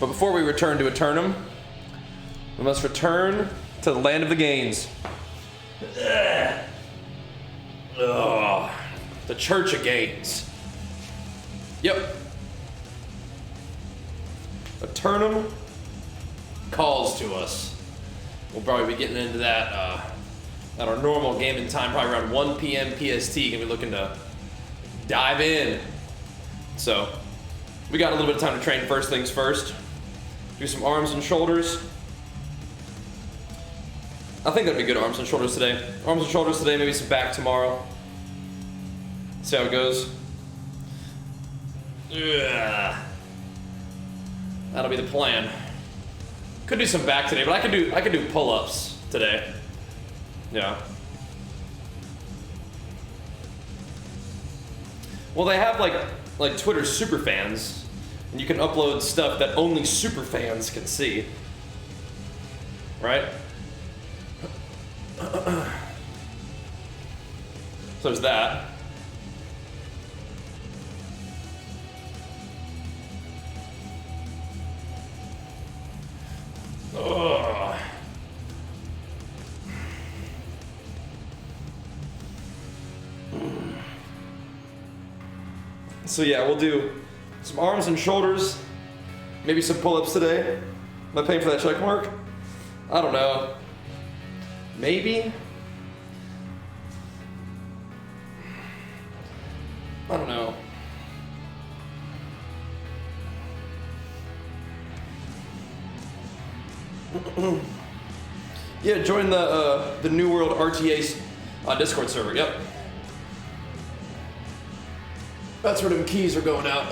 But before we return to Eternum, we must return to the land of the Gains. Ugh. The Church of Gains. Yep. Eternum calls to us. We'll probably be getting into that at our normal gaming time, probably around 1 p.m. PST. Gonna be looking to dive in. So, we got a little bit of time to train first things first. Do some arms and shoulders. I think that'd be good, arms and shoulders today. Arms and shoulders today, maybe some back tomorrow. See how it goes. Ugh. That'll be the plan. Could do some back today, but I could do pull-ups today. Yeah. Well, they have like Twitter super fans, and you can upload stuff that only super fans can see. Right? So there's that. Ugh. So yeah, we'll do some arms and shoulders, maybe some pull-ups today. Am I paying for that check mark? I don't know. Maybe? I don't know. Yeah, join the New World RTA Discord server. Yep. That's where them keys are going out.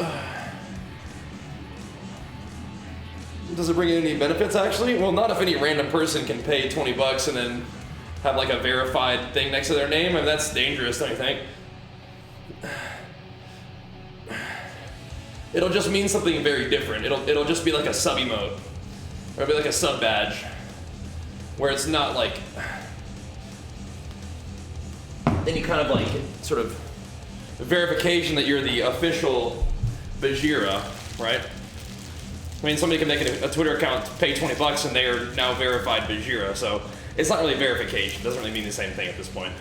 Does it bring in any benefits, actually? Well, not if any random person can pay 20 bucks and then have like a verified thing next to their name. I mean, that's dangerous, don't you think? It'll just mean something very different. It'll just be like a sub emote. Or it'll be like a sub badge. Where it's not like any kind of like sort of verification that you're the official Bajheera, right? I mean, somebody can make a Twitter account, pay 20 bucks, and they are now verified Bajheera, so it's not really verification. It doesn't really mean the same thing at this point.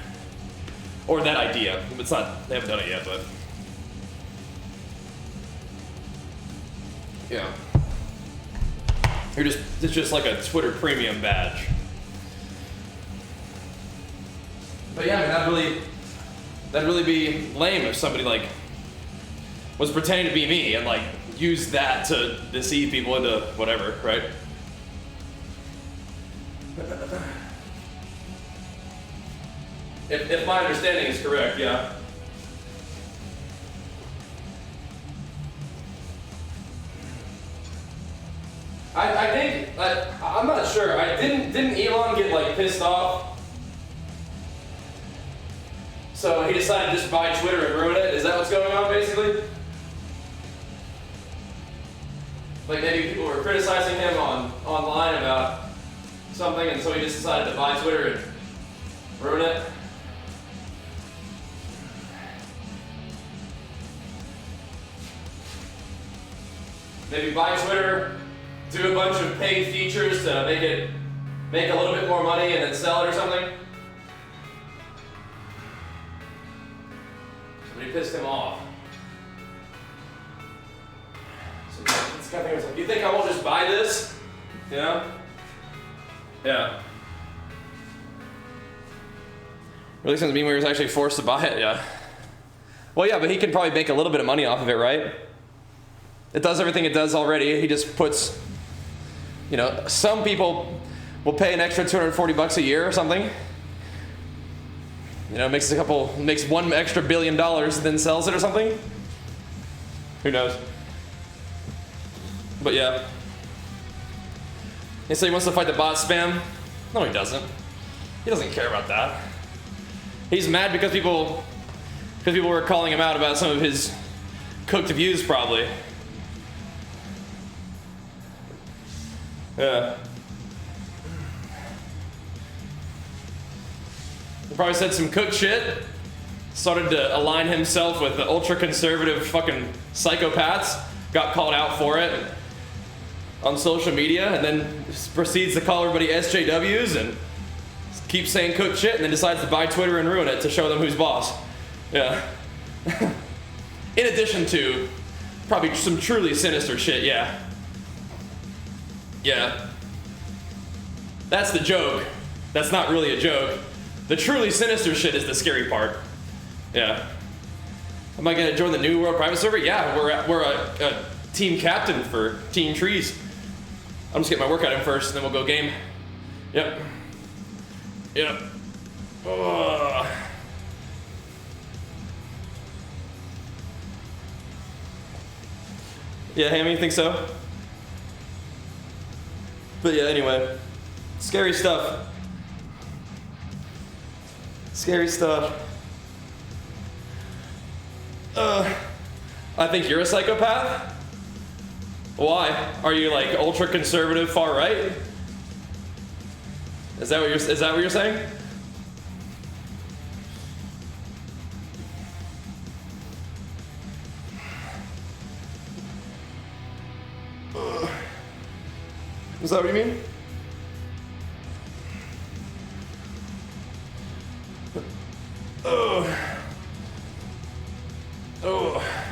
Or that idea. It's not, they haven't done it yet, but. Yeah. It's just like a Twitter premium badge. But yeah, I mean, that'd really be lame if somebody like was pretending to be me and like use that to deceive people into whatever, right? If my understanding is correct, yeah. I think I'm not sure. Didn't Elon get like pissed off? So he decided to just buy Twitter and ruin it? Is that what's going on, basically? Like maybe people were criticizing him online about something, and so he just decided to buy Twitter and ruin it? Maybe buy Twitter, do a bunch of paid features to make a little bit more money and then sell it or something? Somebody pissed him off. So this guy was like, you think I won't just buy this? You know? Yeah. Really seems to me where he was actually forced to buy it, yeah. Well, yeah, but he can probably make a little bit of money off of it, right? It does everything it does already. He just puts, you know, some people will pay an extra 240 bucks a year or something. You know, makes $1 extra billion and then sells it or something. Who knows? But yeah. He said he wants to fight the bot spam. No, he doesn't. He doesn't care about that. He's mad because people were calling him out about some of his cooked views, probably. Yeah. He probably said some cooked shit. Started to align himself with the ultra-conservative fucking psychopaths. Got called out for it. on social media and then proceeds to call everybody SJWs and keeps saying cook shit and then decides to buy Twitter and ruin it to show them who's boss. Yeah. In addition to probably some truly sinister shit, yeah. Yeah. That's the joke. That's not really a joke. The truly sinister shit is the scary part. Yeah. Am I gonna join the new World Private Server? Yeah, we're a team captain for Team Trees. I'm just getting my workout in first, and then we'll go game. Yep. Yep. Ugh. Yeah, Hammy, you think so? But yeah, anyway. Scary stuff. Scary stuff. I think you're a psychopath? Why? Are you like ultra conservative, far right? Is that what you're saying? Is that what you mean?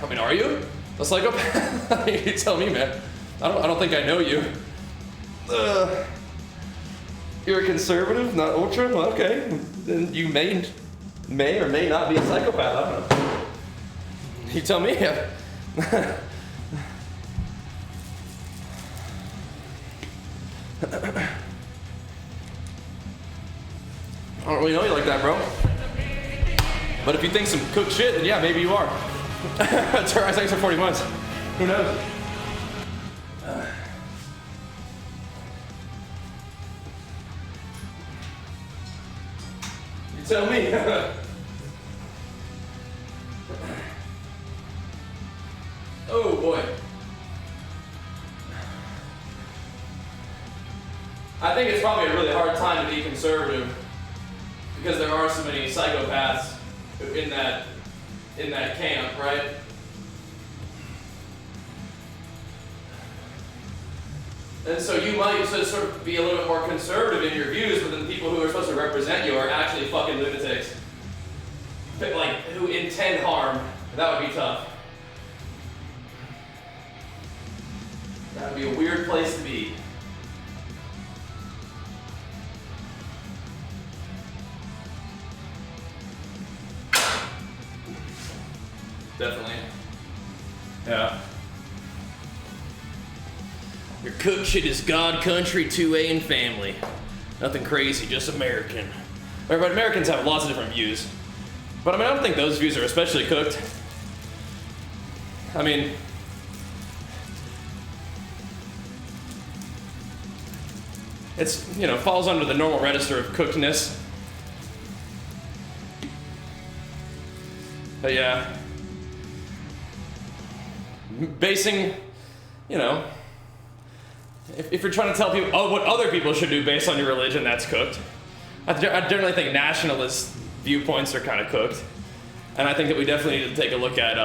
I mean, are you a psychopath? You tell me, man. I don't think I know you. You're a conservative, not ultra? Well, okay. Then you may or may not be a psychopath. I don't know. You tell me. I don't really know you like that, bro. But if you think some cooked shit, then yeah, maybe you are. Terrorize X for 40 months. Who knows? You tell me. Oh boy. I think it's probably a really hard time to be conservative because there are so many psychopaths in that camp, right? And so you might just sort of be a little bit more conservative in your views, but then the people who are supposed to represent you are actually fucking lunatics. Like, who intend harm. That would be tough. That would be a weird place to be. Definitely. Yeah. Your cook shit is God, country, 2A, and family. Nothing crazy, just American. But Americans have lots of different views. But I mean, I don't think those views are especially cooked. I mean, it's, you know, falls under the normal register of cookedness. But yeah. Basing, you know, if you're trying to tell people what other people should do based on your religion, that's cooked. I generally think nationalist viewpoints are kind of cooked. And I think that we definitely need to take a look at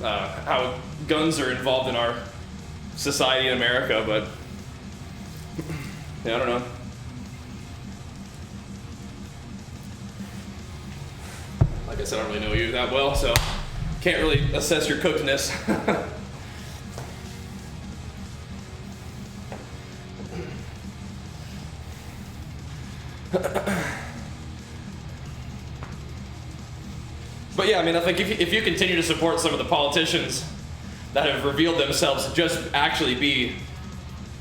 how guns are involved in our society in America, but yeah, I don't know. Like I said, I don't really know you that well, so can't really assess your cookedness. But yeah, I mean, I think if you continue to support some of the politicians that have revealed themselves to just actually be,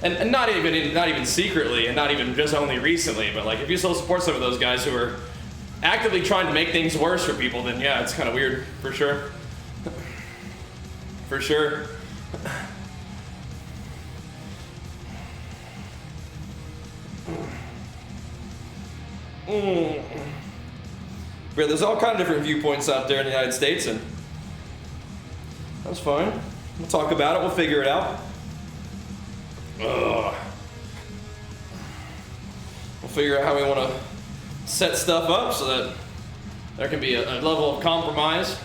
and not even secretly, and not even just only recently, but like if you still support some of those guys who are actively trying to make things worse for people, then yeah, it's kind of weird, for sure. For sure. But there's all kind of different viewpoints out there in the United States, and that's fine. We'll talk about it. We'll figure it out. Ugh. We'll figure out how we want to set stuff up so that there can be a level of compromise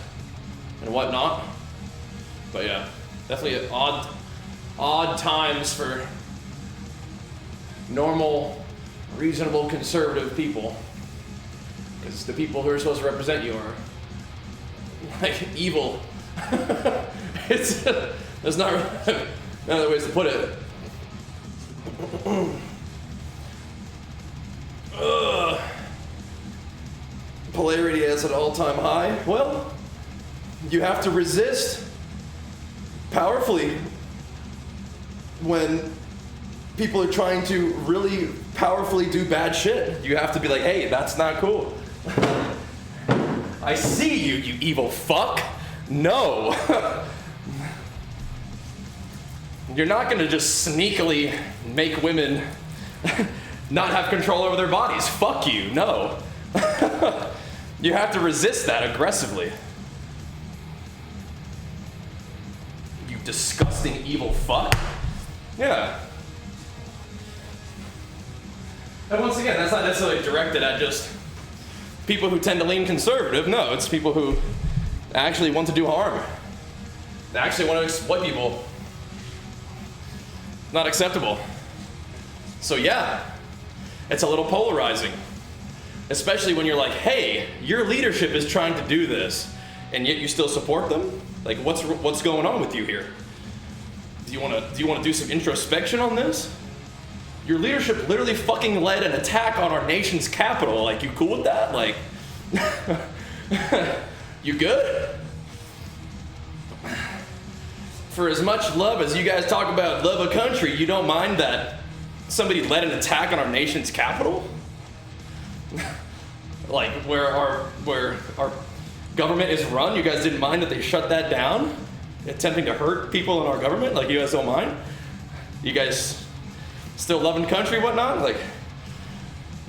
and whatnot. But yeah, definitely an odd odd times for normal, reasonable, conservative people. Because the people who are supposed to represent you are like evil. There's not other ways to put it. Polarity is at an all-time high. Well, you have to resist powerfully when people are trying to really powerfully do bad shit. You have to be like, hey, that's not cool. I see you, you evil fuck. No. You're not gonna just sneakily make women not have control over their bodies. Fuck you, no. You have to resist that aggressively. You disgusting evil fuck. Yeah. And once again, that's not necessarily directed at just people who tend to lean conservative. No, it's people who actually want to do harm. They actually want to exploit people. Not acceptable. So yeah, it's a little polarizing. Especially when you're like, hey, your leadership is trying to do this, and yet you still support them? Like, what's going on with you here? Do you want to do some introspection on this? Your leadership literally fucking led an attack on our nation's capital. Like, you cool with that? Like, you good? For as much love as you guys talk about love of country, you don't mind that somebody led an attack on our nation's capital? Like, where our government is run, you guys didn't mind that they shut that down? Attempting to hurt people in our government? Like, you guys don't mind? You guys still loving country, whatnot? Like,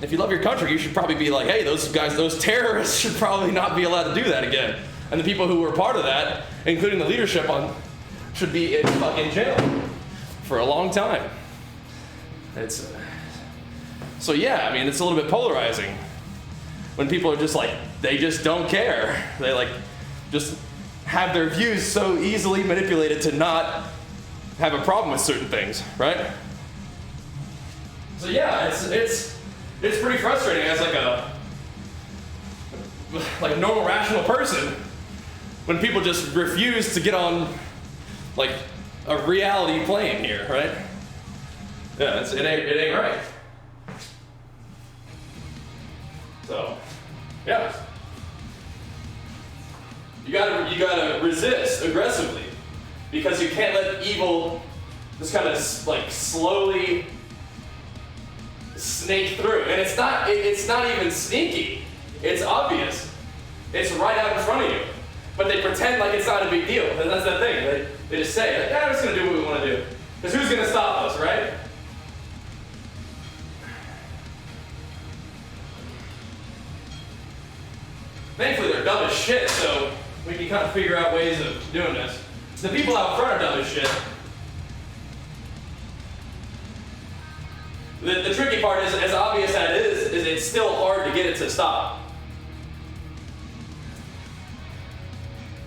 if you love your country, you should probably be like, hey, those guys, those terrorists should probably not be allowed to do that again. And the people who were part of that, including the leadership should be in fucking jail for a long time. So yeah, I mean, it's a little bit polarizing when people are just like, they just don't care. They like just have their views so easily manipulated to not have a problem with certain things, right? So yeah, it's pretty frustrating as like a normal rational person when people just refuse to get on like a reality plane here, right? Yeah, it ain't right. So, yeah. You gotta resist aggressively because you can't let evil just kind of like slowly snake through. And it's not even sneaky. It's obvious. It's right out in front of you. But they pretend like it's not a big deal. And that's the thing. They just say, like, yeah, we're just gonna do what we want to do. Because who's gonna stop us, right? Thankfully, they're dumb as shit, so we can kind of figure out ways of doing this. The people out front are dumb as shit. The tricky part is, as obvious as it is it's still hard to get it to stop.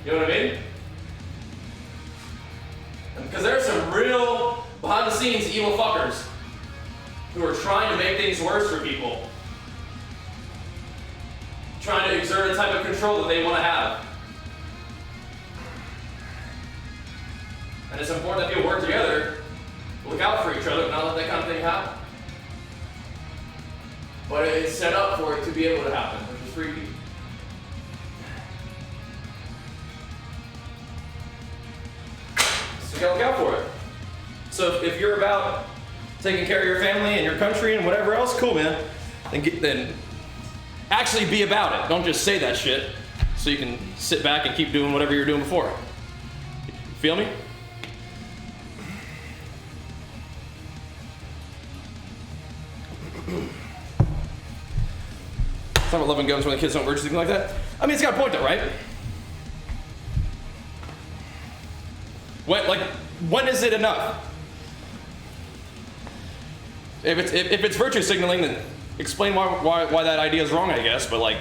You know what I mean? Because there are some real behind-the-scenes evil fuckers who are trying to make things worse for people. Trying to exert a type of control that they want to have. And it's important that people work together, look out for each other, and not let that kind of thing happen. But it's set up for it to be able to happen, which is freaky. So you gotta look out for it. So if you're about taking care of your family and your country and whatever else, cool, man. Then actually be about it. Don't just say that shit so you can sit back and keep doing whatever you were doing before. Feel me? It's not about loving guns when the kids don't work or something like that. I mean, it's got a point though, right? When is it enough? If it's virtue signaling, then explain why that idea is wrong, I guess, but like,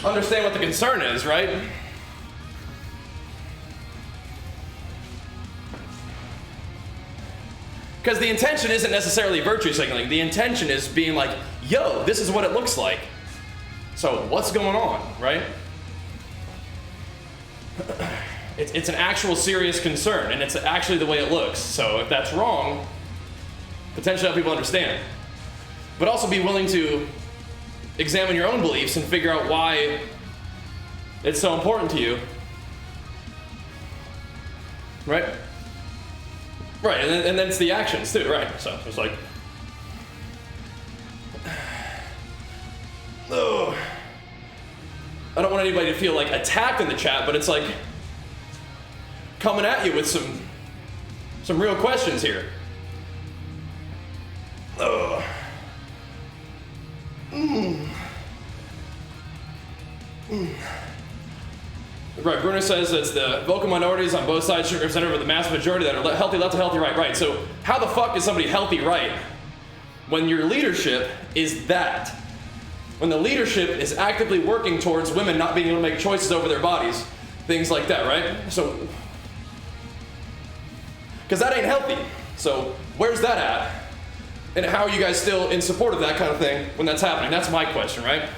understand what the concern is, right? Because the intention isn't necessarily virtue signaling. The intention is being like, yo, this is what it looks like. So what's going on, right? It's an actual serious concern, and it's actually the way it looks. So if that's wrong, potentially help people understand. But also be willing to examine your own beliefs and figure out why it's so important to you. Right? Right, and then it's the actions too, right? So it's like, oh, I don't want anybody to feel like attacked in the chat, but it's like coming at you with some real questions here. Oh. Right, Bruno says it's the vocal minorities on both sides should represent over the mass majority that are healthy left to healthy right. Right, so how the fuck is somebody healthy right when your leadership is that? When the leadership is actively working towards women not being able to make choices over their bodies, things like that, right? So, because that ain't healthy. So where's that at? And how are you guys still in support of that kind of thing when that's happening? That's my question, right?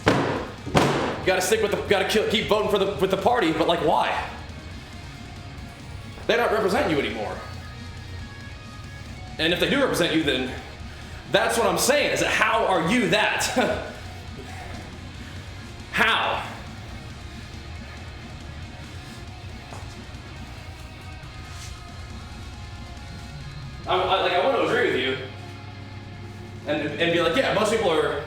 You gotta stick with keep voting with the party, but like why? They don't represent you anymore. And if they do represent you, then that's what I'm saying, is that how are you that? How? I want to agree with you and be like, yeah, most people are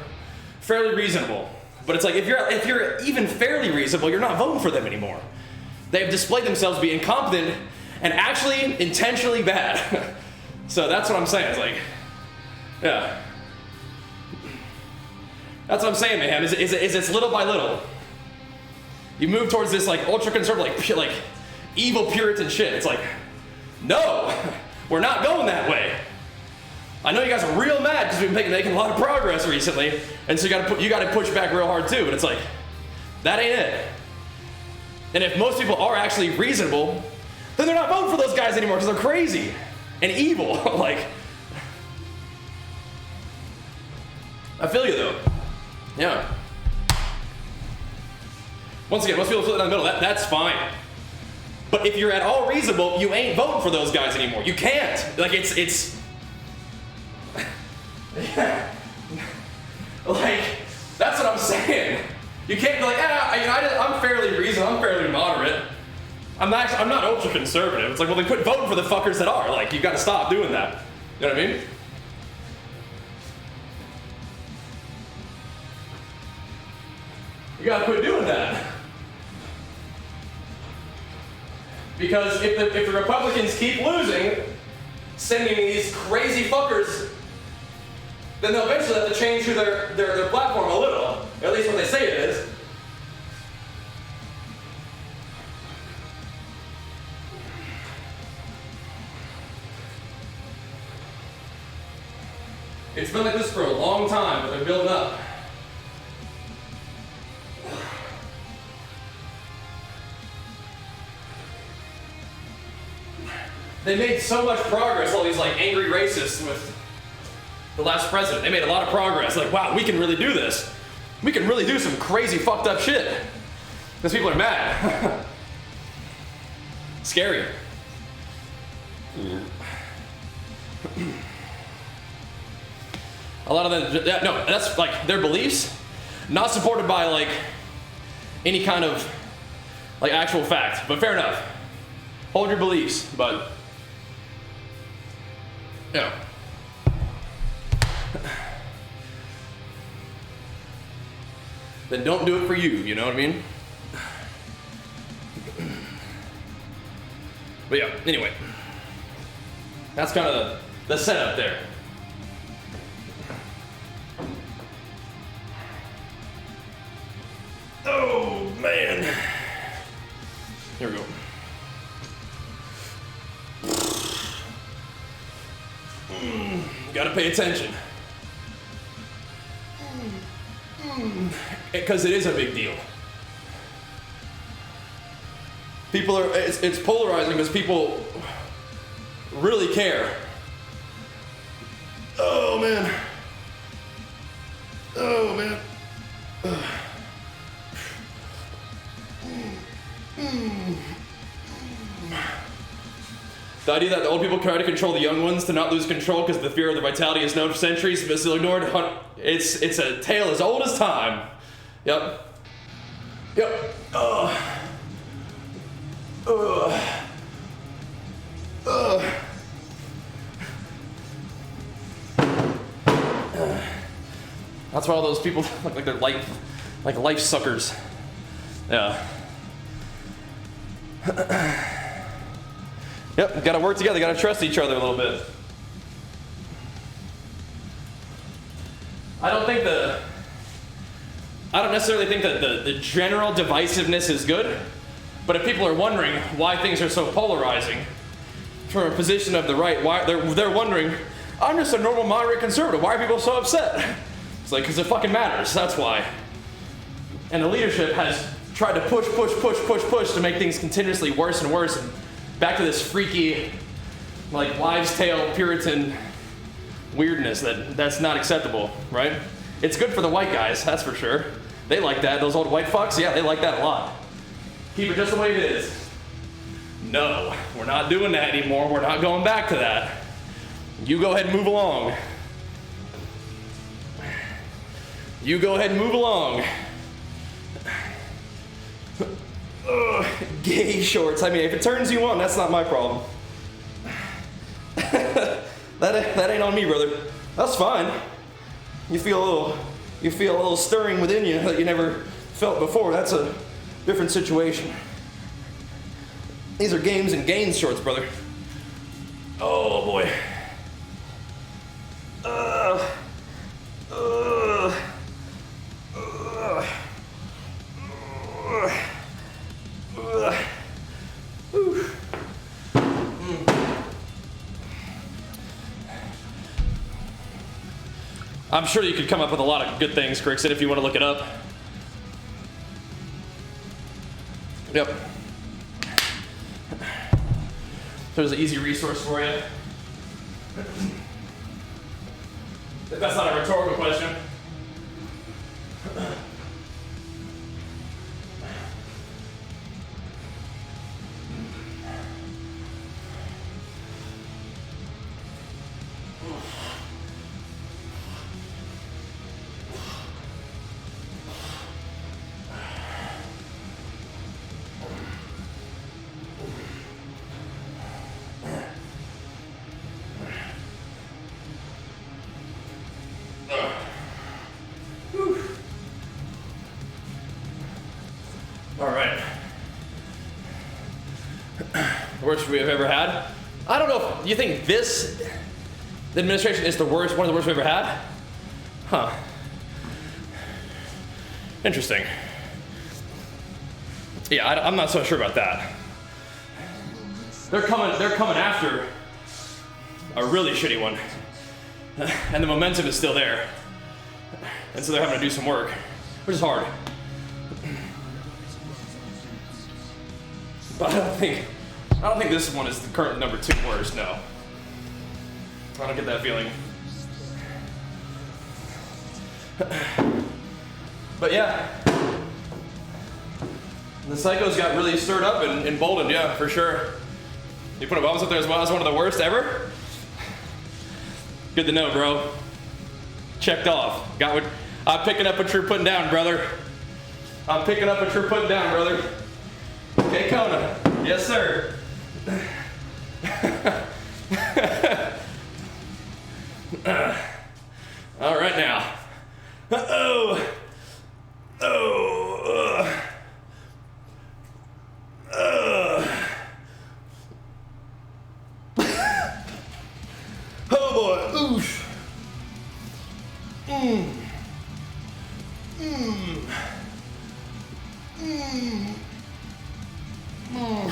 fairly reasonable. But it's like, if you're even fairly reasonable, you're not voting for them anymore. They've displayed themselves to be incompetent and actually intentionally bad. So that's what I'm saying. It's like, yeah. That's what I'm saying, man. Is it's little by little. You move towards this like ultra conservative, like evil Puritan shit. It's like, no, we're not going that way. I know you guys are real mad because we've been making a lot of progress recently, and so you got to push back real hard too. But it's like, that ain't it. And if most people are actually reasonable, then they're not voting for those guys anymore because they're crazy and evil. Like, I feel you though. Yeah. Once again, most people split down the middle. That's fine. But if you're at all reasonable, you ain't voting for those guys anymore. You can't. Like it's. Like, that's what I'm saying. You can't be like, I'm fairly reasonable, I'm fairly moderate. I'm not ultra conservative. It's like, well, then quit voting for the fuckers that are. Like, you got to stop doing that. You know what I mean? You got to quit doing that. Because if the Republicans keep losing, sending these crazy fuckers, then they'll eventually have to change their platform a little, at least what they say it is. It's been like this for a long time, but they're building up. They made so much progress, all these like angry racists with the last president. They made a lot of progress. Like, wow, we can really do this. We can really do some crazy fucked up shit. Because people are mad. Scary. A lot of them, no, that's like their beliefs, not supported by like any kind of like actual fact, but fair enough. Hold your beliefs, but yeah. Then don't do it for you know what I mean? But yeah, anyway. That's kind of the setup there. Oh, man. Here we go. Gotta pay attention. Because it is a big deal. People are, it's polarizing because people really care. Oh man. Oh man. The idea that the old people try to control the young ones to not lose control because the fear of the vitality is known for centuries but still ignored. It's a tale as old as time. Yep. Yep. That's why all those people look like they're like life suckers. Yeah. Yep, gotta work together, gotta trust each other a little bit. I don't necessarily think that the general divisiveness is good, but if people are wondering why things are so polarizing from a position of the right, why they're wondering, I'm just a normal moderate conservative, why are people so upset? It's like, because it fucking matters, that's why. And the leadership has tried to push to make things continuously worse and worse, and back to this freaky, like, wives' tale Puritan weirdness that's not acceptable, right? It's good for the white guys, that's for sure. They like that. Those old white fucks, yeah, they like that a lot. Keep it just the way it is. No, we're not doing that anymore. We're not going back to that. You go ahead and move along. You go ahead and move along. Gay shorts. I mean, if it turns you on, that's not my problem. that ain't on me, brother. That's fine. You feel a little stirring within you that you never felt before. That's a different situation. These are games and gains shorts, brother. Oh boy. I'm sure you could come up with a lot of good things, Crixit, if you want to look it up. Yep. There's an easy resource for you. If that's not a rhetorical question. All right. Worst we have ever had? I don't know. You think the administration is the worst, one of the worst we've ever had? Huh. Interesting. Yeah, I'm not so sure about that. They're coming after a really shitty one. And the momentum is still there. And so they're having to do some work, which is hard. But I don't think this one is the current number 2 worst, no. I don't get that feeling. But yeah. The psychos got really stirred up and emboldened, yeah, for sure. You put Obama's up there as well as one of the worst ever? Good to know, bro. Checked off. Got what I'm picking up what you're putting down, brother. I'm picking up what you're putting down, brother. Okay, Kona. Yes, sir. All right now. Uh-oh. Oh. Oh boy. Oof. Mm. Mm. Mm. Mm.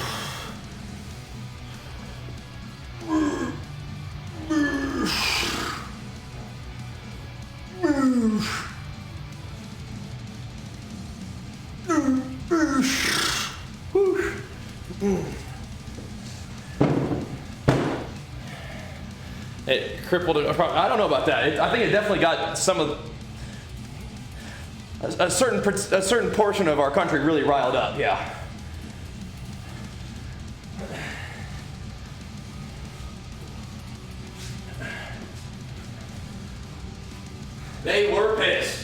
it crippled it. I don't know about that. I think it definitely got some of a certain portion of our country really riled up. Yeah. They were pissed.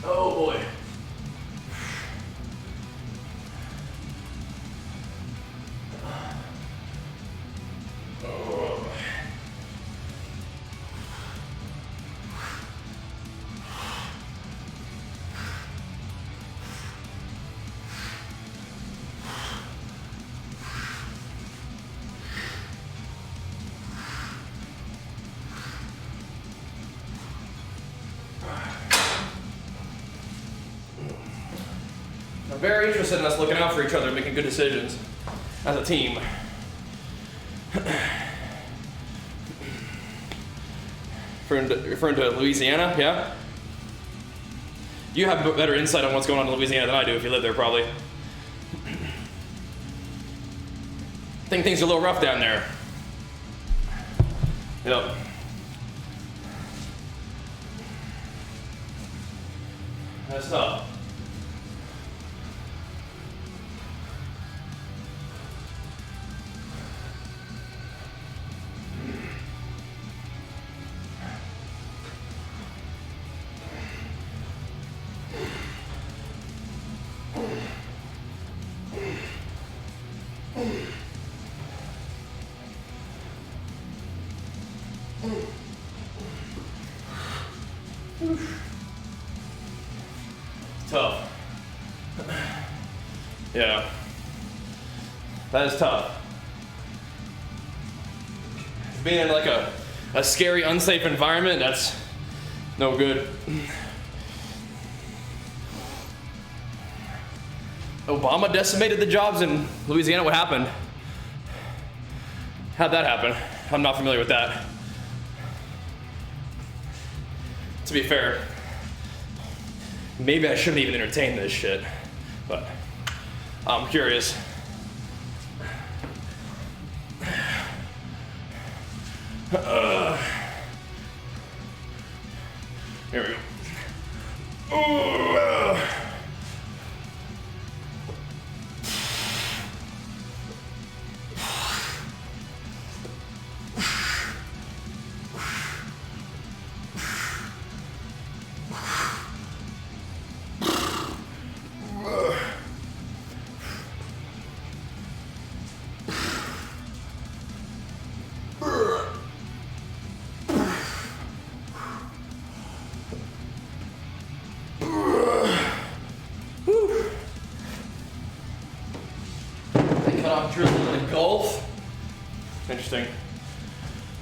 Oh boy. I'm very interested in us looking out for each other and making good decisions as a team. Referring to Louisiana, yeah? You have better insight on what's going on in Louisiana than I do if you live there, probably. I think things are a little rough down there. Yep. That's tough. Tough. Yeah. That is tough. Being in like a scary, unsafe environment, that's no good. Obama decimated the jobs in Louisiana. What happened? How'd that happen? I'm not familiar with that. To be fair, maybe I shouldn't even entertain this shit, but I'm curious. Here we go. Interesting.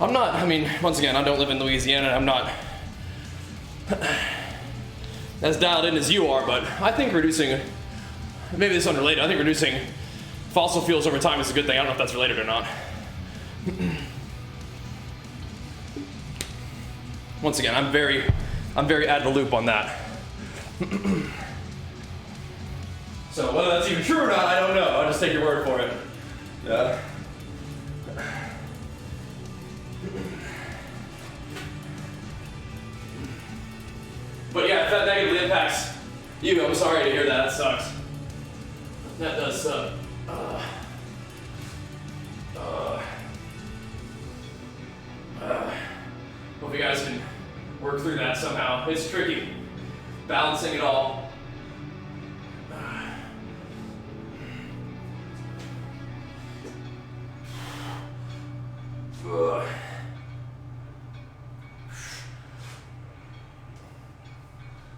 I'm not, I mean, once again, I don't live in Louisiana. I'm not as dialed in as you are, but I think reducing, maybe this is unrelated, I think reducing fossil fuels over time is a good thing. I don't know if that's related or not. Once again, I'm very out of the loop on that. So whether that's even true or not, I don't know. I'll just take your word for it. Yeah. But yeah, if that negatively impacts you, I'm sorry to hear that. That sucks. That does suck. Hope you guys can work through that somehow. It's tricky, balancing it all.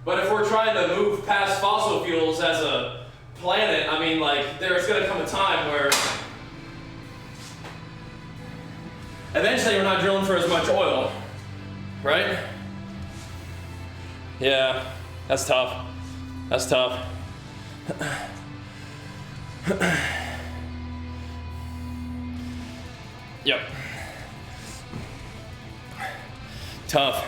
But if we're trying to move past fossil fuels as a planet, I mean, like, there's going to come a time where eventually we're not drilling for as much oil, right? Yeah, that's tough. That's tough. Yep. Tough.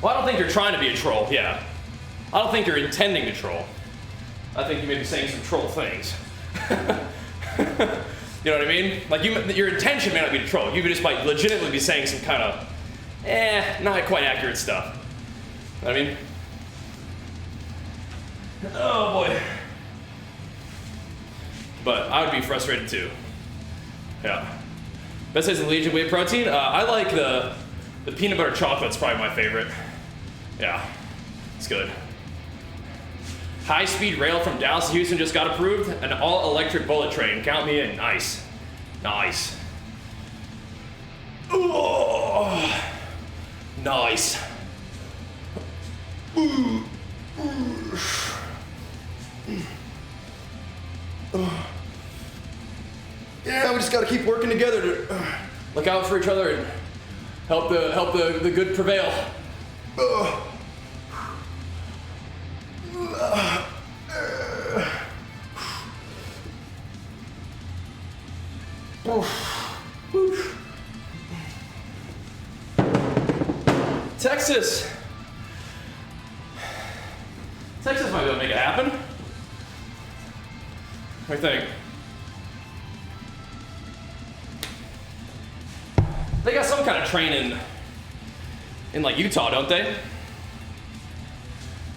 Well, I don't think you're trying to be a troll, yeah. I don't think you're intending to troll. I think you may be saying some troll things. You know what I mean? Like your intention may not be to troll. You could just like legitimately be saying some kind of, not quite accurate stuff. You know what I mean? Oh boy. But I would be frustrated too. Yeah. Best taste in Legion whey protein? I like the peanut butter chocolate's probably my favorite. Yeah, it's good. High-speed rail from Dallas to Houston just got approved. An all-electric bullet train. Count me in. Nice. Nice. Oh, nice. Yeah, we just gotta keep working together to look out for each other and help the good prevail. Texas might be able to make it happen. What do you think? They got some kind of train in like Utah, don't they?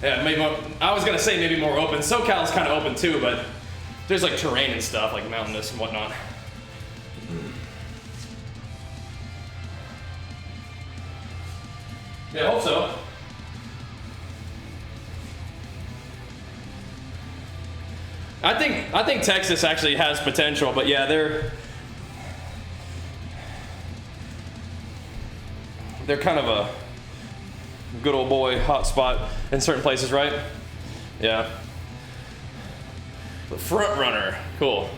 Yeah, maybe more, I was gonna say maybe more open. SoCal's kind of open too, but there's like terrain and stuff, like mountainous and whatnot. Yeah, I hope so. I think Texas actually has potential, but yeah, they're kind of a good old boy hot spot in certain places, right? Yeah. The front runner, cool.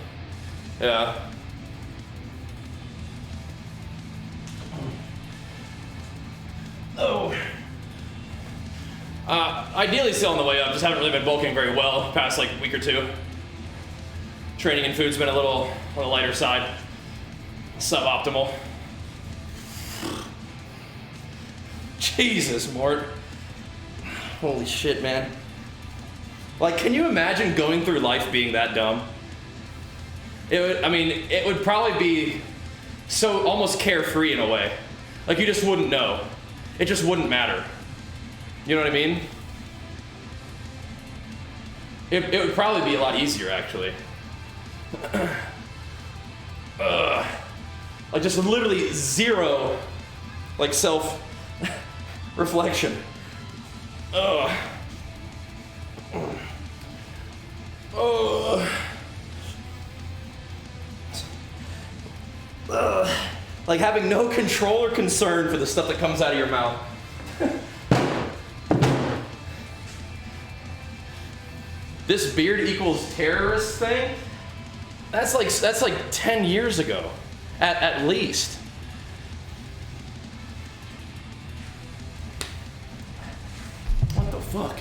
Yeah. Oh. Ideally still on the way up, just haven't really been bulking very well the past like week or two. Training and food's been a little on the lighter side. Suboptimal. Jesus, Mort. Holy shit, man. Like, can you imagine going through life being that dumb? It would probably be so almost carefree in a way. Like, you just wouldn't know. It just wouldn't matter. You know what I mean? It would probably be a lot easier, actually. Like, just literally zero, like, self-reflection. Like having no control or concern for the stuff that comes out of your mouth. This beard equals terrorist thing? That's like 10 years ago, at least. What the fuck?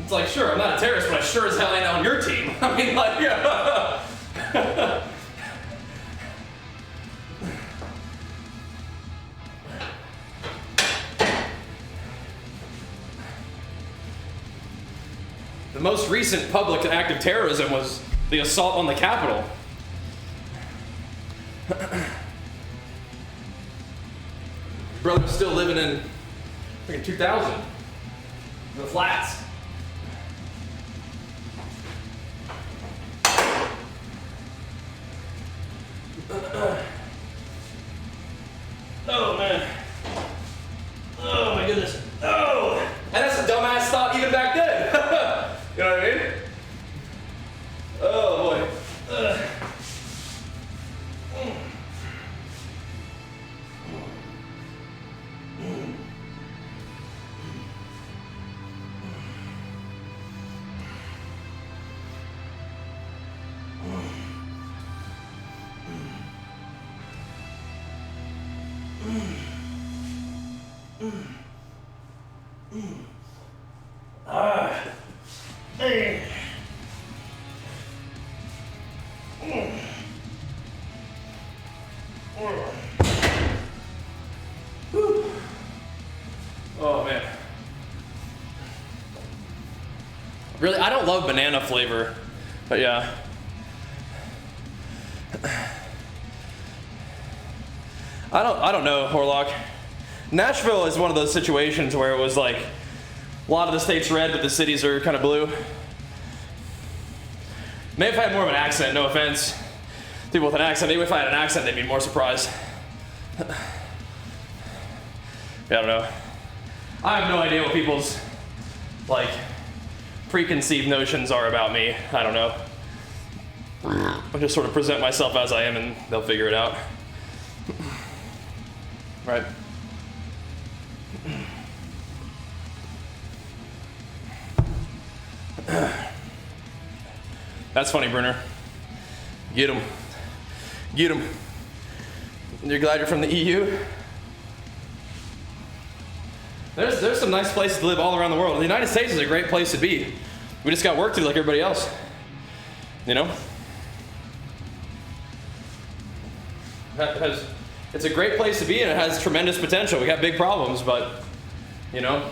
It's like, sure, I'm not a terrorist, but I sure as hell ain't on your team. I mean, like, yeah. The most recent public act of terrorism was the assault on the Capitol. Brother's still living in freaking 2000, in the flats. Oh man. Oh my goodness. Oh! And that's a dumbass thought even back then. You know what I mean? Oh boy. Hey. Really, I don't love banana flavor, but yeah. I don't know, Horlock. Nashville is one of those situations where it was like a lot of the state's red, but the cities are kind of blue. Maybe if I had more of an accent, no offense. People with an accent, maybe if I had an accent, they'd be more surprised. Yeah, I don't know. I have no idea what people's, like, preconceived notions are about me. I don't know. I just sort of present myself as I am and they'll figure it out. Right? That's funny, Brunner. Get him. Get him. You're glad you're from the EU? There's some nice places to live all around the world. The United States is a great place to be. We just got work to do like everybody else. You know? It's a great place to be and it has tremendous potential. We got big problems, but, you know,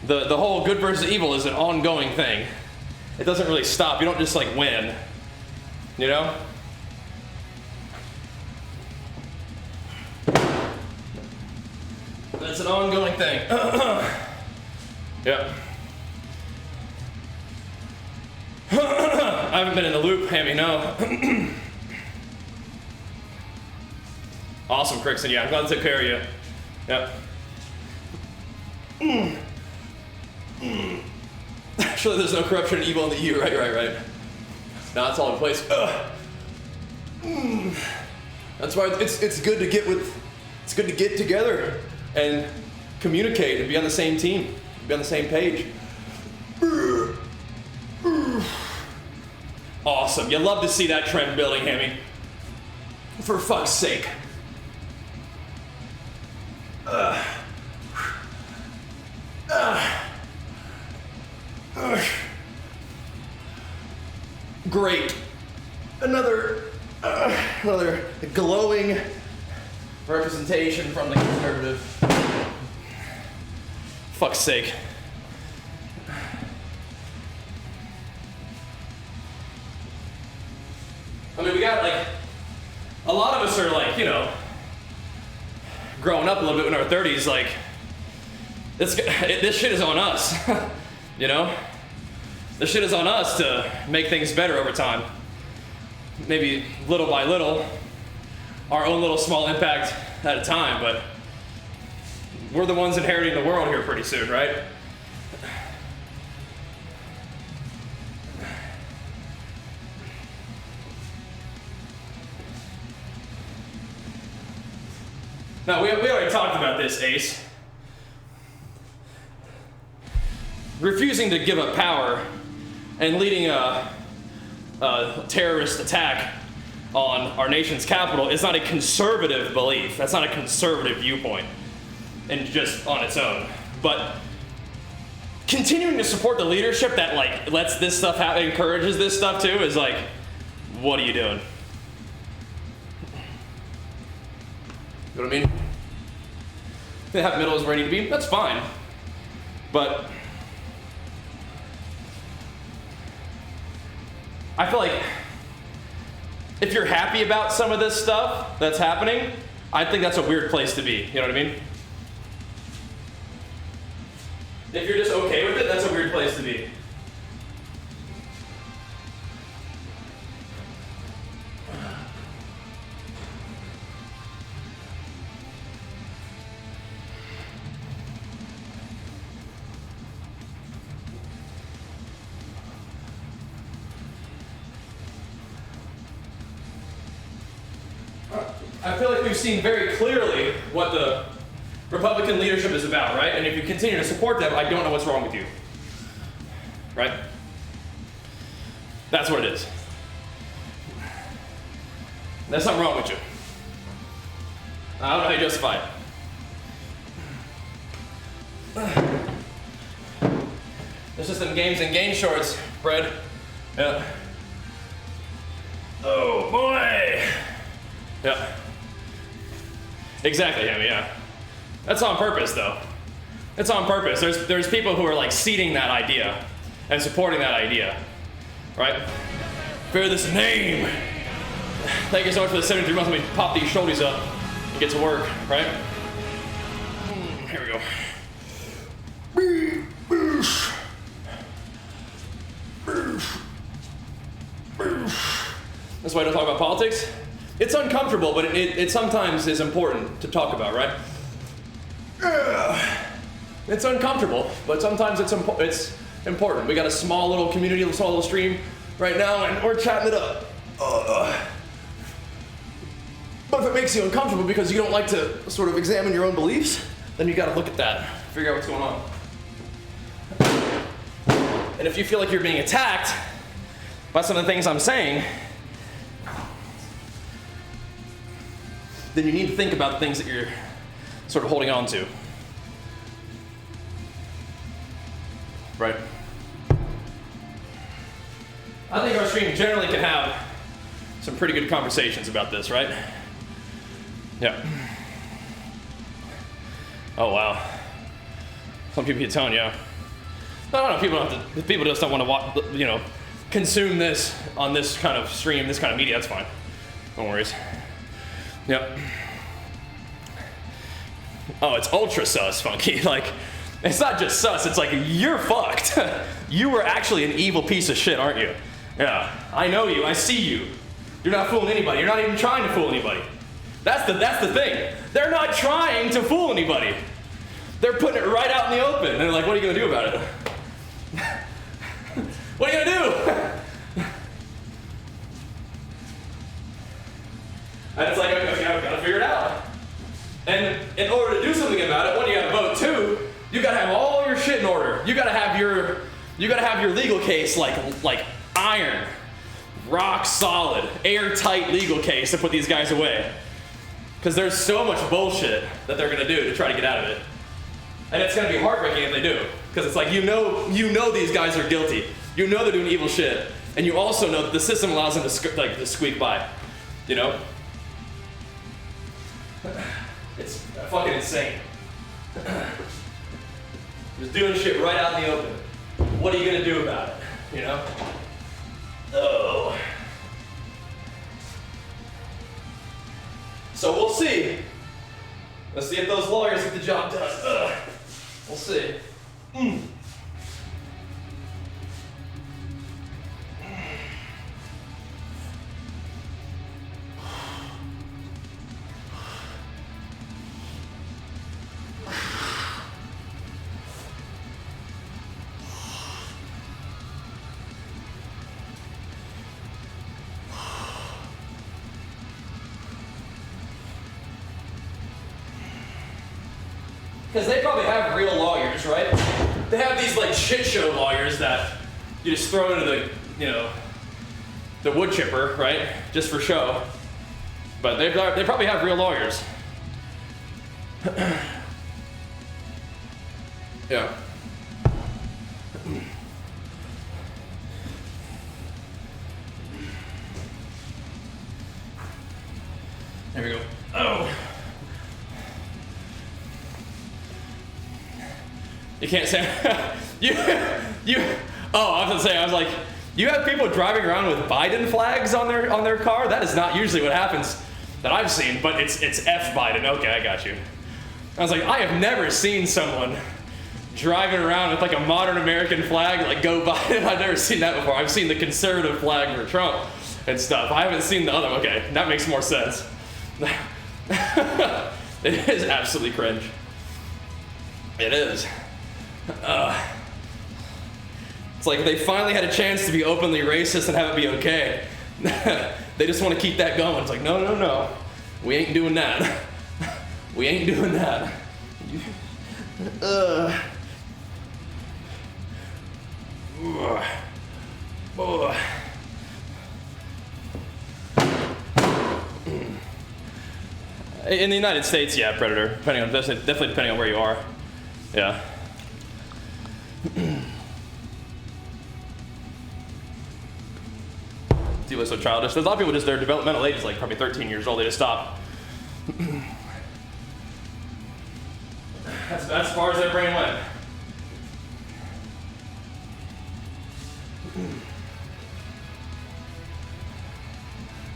the whole good versus evil is an ongoing thing. It doesn't really stop. You don't just like win, you know? It's an ongoing thing. Yep. I haven't been in the loop, Hammy, no. Awesome, Crixon. Yeah, I'm glad to take care of you. Yep. Surely there's no corruption and evil in the EU. Right. No, it's all in place. That's why it's good to get together and communicate and be on the same team, be on the same page. Awesome. You love to see that trend building, Hammy. For fuck's sake. Great. Another glowing representation from the conservative. Fuck's sake. I mean, we got like, a lot of us are like, you know, growing up a little bit in our 30s, like, this shit is on us, you know? This shit is on us to make things better over time. Maybe little by little, our own little small impact at a time, but we're the ones inheriting the world here pretty soon, right? Now, we already talked about this, Ace. Refusing to give up power and leading a terrorist attack on our nation's capital is not a conservative belief. That's not a conservative viewpoint, and just on its own. But continuing to support the leadership that like lets this stuff happen, encourages this stuff too, is like, what are you doing? You know what I mean? They have middle is where I need to be. That's fine, but I feel like if you're happy about some of this stuff that's happening, I think that's a weird place to be. You know what I mean? If you're just okay with it, that's a weird place to be. I feel like we've seen very clearly what the Republican leadership is about, right? And if you continue to support them, I don't know what's wrong with you. Right? That's what it is. There's something wrong with you. I don't know how you justify it. There's just them games and game shorts, Fred. Yeah. Oh boy! Yeah. Exactly, Hammy, yeah. That's on purpose, though. It's on purpose. There's people who are like seeding that idea. and supporting that idea, right? Fear this name. Thank you so much for the 73 months. Let me pop these shoulders up and get to work, right? Here we go. That's why I don't talk about politics. It's uncomfortable, but it sometimes is important to talk about, right? It's uncomfortable, but sometimes it's important. We got a small little community, a small little stream right now, and we're chatting it up. But if it makes you uncomfortable because you don't like to sort of examine your own beliefs, then you gotta look at that, figure out what's going on. And if you feel like you're being attacked by some of the things I'm saying, then you need to think about the things that you're sort of holding on to. Right? I think our stream generally can have some pretty good conversations about this, right? Yeah. Oh wow. Some people keep telling you. No, people just don't want to watch, consume this on this kind of stream, this kind of media. That's fine. No worries. Yep. Oh, it's ultra sus, Funky. Like, it's not just sus, it's like, you're fucked. You were actually an evil piece of shit, aren't you? Yeah, I know you, I see you. You're not fooling anybody, you're not even trying to fool anybody. That's the thing. They're not trying to fool anybody. They're putting it right out in the open. And they're like, what are you gonna do about it? What are you gonna do? And it's like, okay, I've gotta figure it out. And in order to do something about it, what do you gotta vote to? You gotta have all your shit in order. You gotta have your legal case like iron, rock solid, airtight legal case to put these guys away. Because there's so much bullshit that they're gonna do to try to get out of it. And it's gonna be heartbreaking if they do. Because it's like, you know these guys are guilty. You know they're doing evil shit. And you also know that the system allows them to squeak by. You know? It's fucking insane. Just doing shit right out in the open. What are you gonna do about it? You know? Oh. So we'll see. Let's see if those lawyers get the job done. Ugh. We'll see. Because they probably have real lawyers, right? They have these like shit show lawyers that you just throw into the wood chipper, right? Just for show. But they probably have real lawyers. Yeah. There we go. Oh. You can't say, I was like, you have people driving around with Biden flags on their car? That is not usually what happens that I've seen, but it's F Biden. Okay, I got you. I was like, I have never seen someone driving around with like a modern American flag, like go Biden. I've never seen that before. I've seen the conservative flag for Trump and stuff. I haven't seen the other. Okay, that makes more sense. It is absolutely cringe. It is. It's like they finally had a chance to be openly racist and have it be okay. They just want to keep that going. It's like, no. We ain't doing that. We ain't doing that. In the United States, yeah, Predator. Definitely depending on where you are. Yeah. People are so childish. There's a lot of people their developmental age is like probably 13 years old. They just stop. That's as far as their brain went.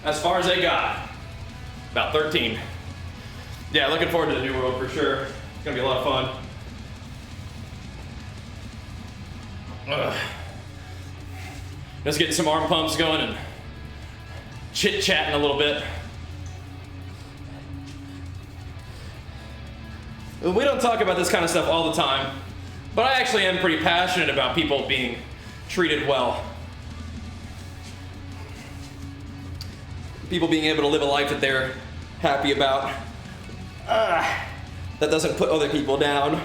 as far as they got. About 13. Yeah, looking forward to the new world for sure. It's gonna be a lot of fun. Just getting some arm pumps going and chit-chatting a little bit. We don't talk about this kind of stuff all the time, but I actually am pretty passionate about people being treated well. People being able to live a life that they're happy about. That doesn't put other people down.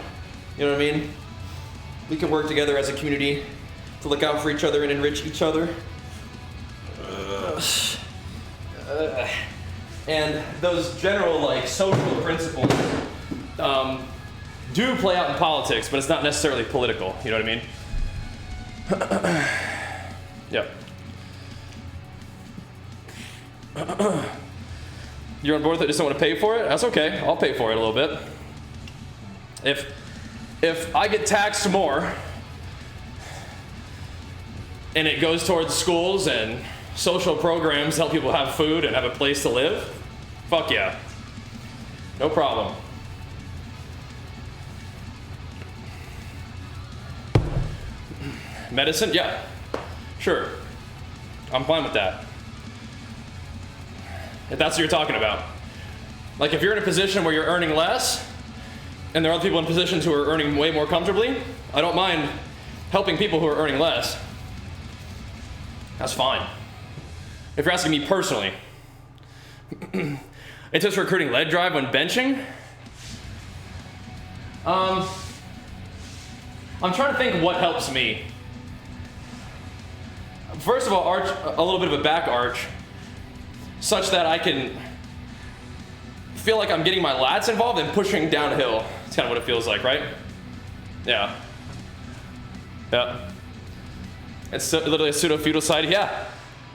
You know what I mean? We can work together as a community to look out for each other and enrich each other. And those general like social principles do play out in politics, but it's not necessarily political. You know what I mean? Yep. You're on board with it, just don't want to pay for it? That's okay, I'll pay for it a little bit. If I get taxed more and it goes towards schools and social programs to help people have food and have a place to live, fuck yeah. No problem. Medicine? Yeah, sure. I'm fine with that. If that's what you're talking about. Like if you're in a position where you're earning less, and there are other people in positions who are earning way more comfortably, I don't mind helping people who are earning less. That's fine. If you're asking me personally, it's just recruiting lead drive when benching. I'm trying to think what helps me. First of all, arch a little bit of a back arch, such that I can feel like I'm getting my lats involved and pushing downhill. It's kind of what it feels like, right? Yeah. Yeah. It's literally a pseudo-feudal side. Yeah.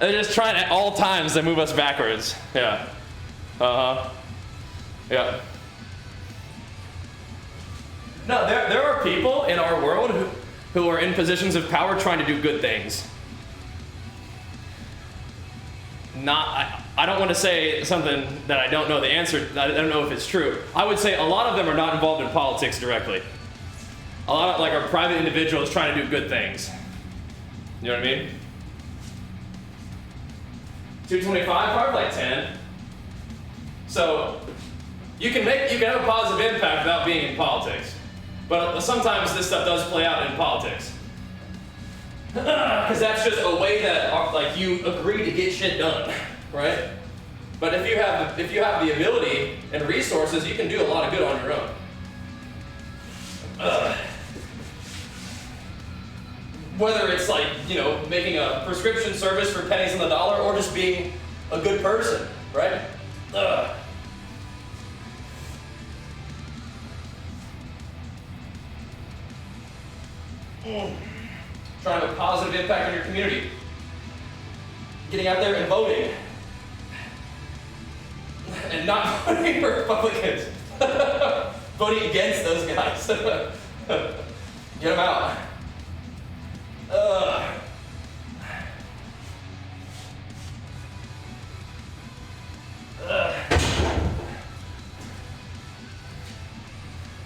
They're just trying at all times to move us backwards. Yeah. Uh-huh. Yeah. No, there are people in our world who are in positions of power trying to do good things. I don't want to say something that I don't know the answer, I don't know if it's true. I would say a lot of them are not involved in politics directly. A lot of are private individuals trying to do good things. You know what I mean? 225, probably like 10. So you can have a positive impact without being in politics. But sometimes this stuff does play out in politics. Because that's just a way that you agree to get shit done, right? But if you have the ability and resources, you can do a lot of good on your own. Whether it's making a prescription service for pennies on the dollar or just being a good person, right? Trying to have a positive impact on your community. Getting out there and voting. And not voting for Republicans. Voting against those guys. Get them out.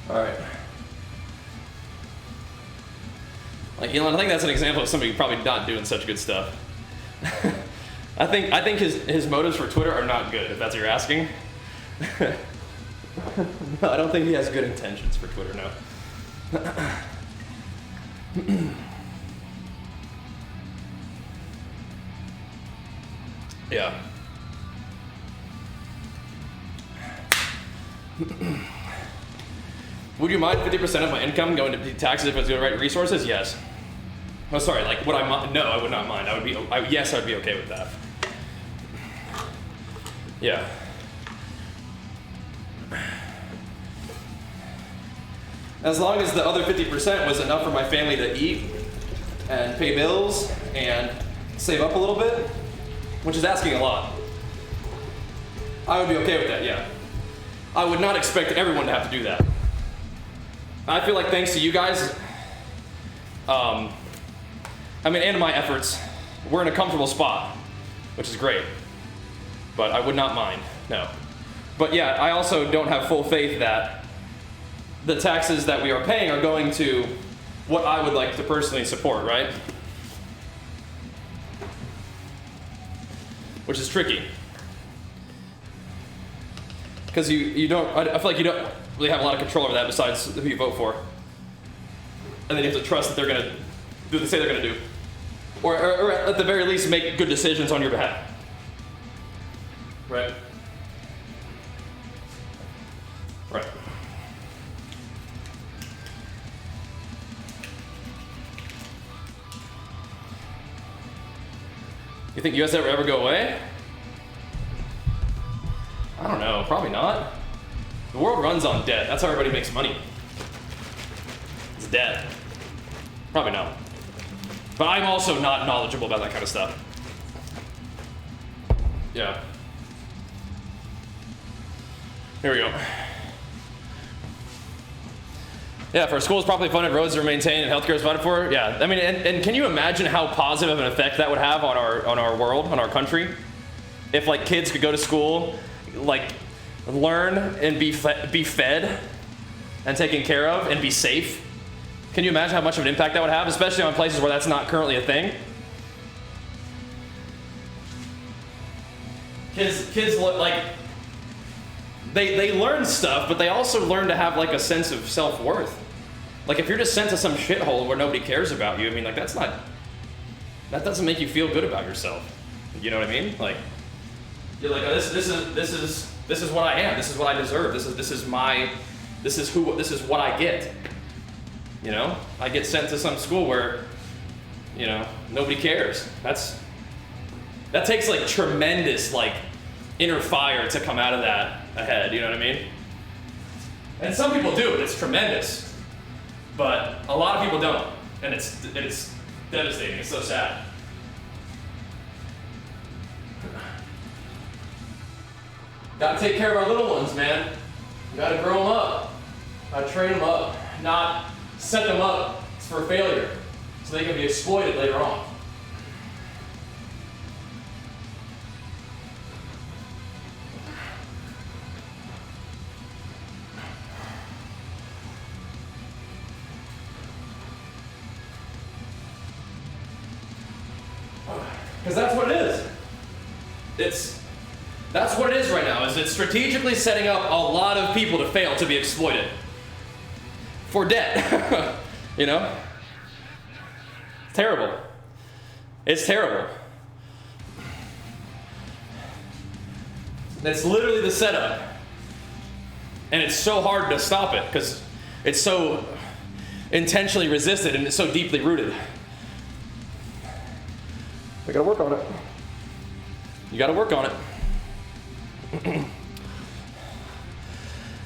All right. Like Elon, I think that's an example of somebody probably not doing such good stuff. I think his motives for Twitter are not good, if that's what you're asking. No, I don't think he has good intentions for Twitter, no. Yeah. Would you mind 50% of my income going to taxes if it's going to the right resources? Yes. Oh, sorry. Would I mind? No, I would not mind. Yes, I'd be okay with that. Yeah. As long as the other 50% was enough for my family to eat and pay bills and save up a little bit, which is asking a lot, I would be okay with that, yeah. I would not expect everyone to have to do that. I feel like thanks to you guys, and my efforts, we're in a comfortable spot, which is great. but I would not mind, no. But yeah, I also don't have full faith that the taxes that we are paying are going to what I would like to personally support, right? Which is tricky. Because you don't, I feel like you don't really have a lot of control over that besides who you vote for. And then you have to trust that they're going to do what they say they're going to do. Or at the very least, make good decisions on your behalf. Right? Right. You think US ever go away? I don't know, probably not. The world runs on debt. That's how everybody makes money. It's debt. Probably not. But I'm also not knowledgeable about that kind of stuff. Yeah. Here we go. Yeah, if our schools properly funded, roads are maintained, and healthcare is funded for, yeah. I mean, and can you imagine how positive an effect that would have on our world, on our country? If like kids could go to school, like learn and be fed and taken care of and be safe. Can you imagine how much of an impact that would have, especially on places where that's not currently a thing? Kids like they learn stuff, but they also learn to have like a sense of self-worth. Like if you're just sent to some shithole where nobody cares about you, I mean, like that doesn't make you feel good about yourself. You know what I mean? Like you're like, oh, this is what I am. This is what I deserve. This is what I get. You know, I get sent to some school where, you know, nobody cares. That takes like tremendous like inner fire to come out of that ahead. You know what I mean? And some people do. It's tremendous, but a lot of people don't, and it's devastating. It's so sad. Gotta take care of our little ones, man. Gotta grow them up. Gotta train them up. Not set them up for failure so they can be exploited later on. Because that's what it is. That's what it is right now, is it's strategically setting up a lot of people to fail, to be exploited. For debt. You know? It's terrible. It's terrible. That's literally the setup. And it's so hard to stop it because it's so intentionally resisted and it's so deeply rooted. We gotta work on it. You gotta work on it.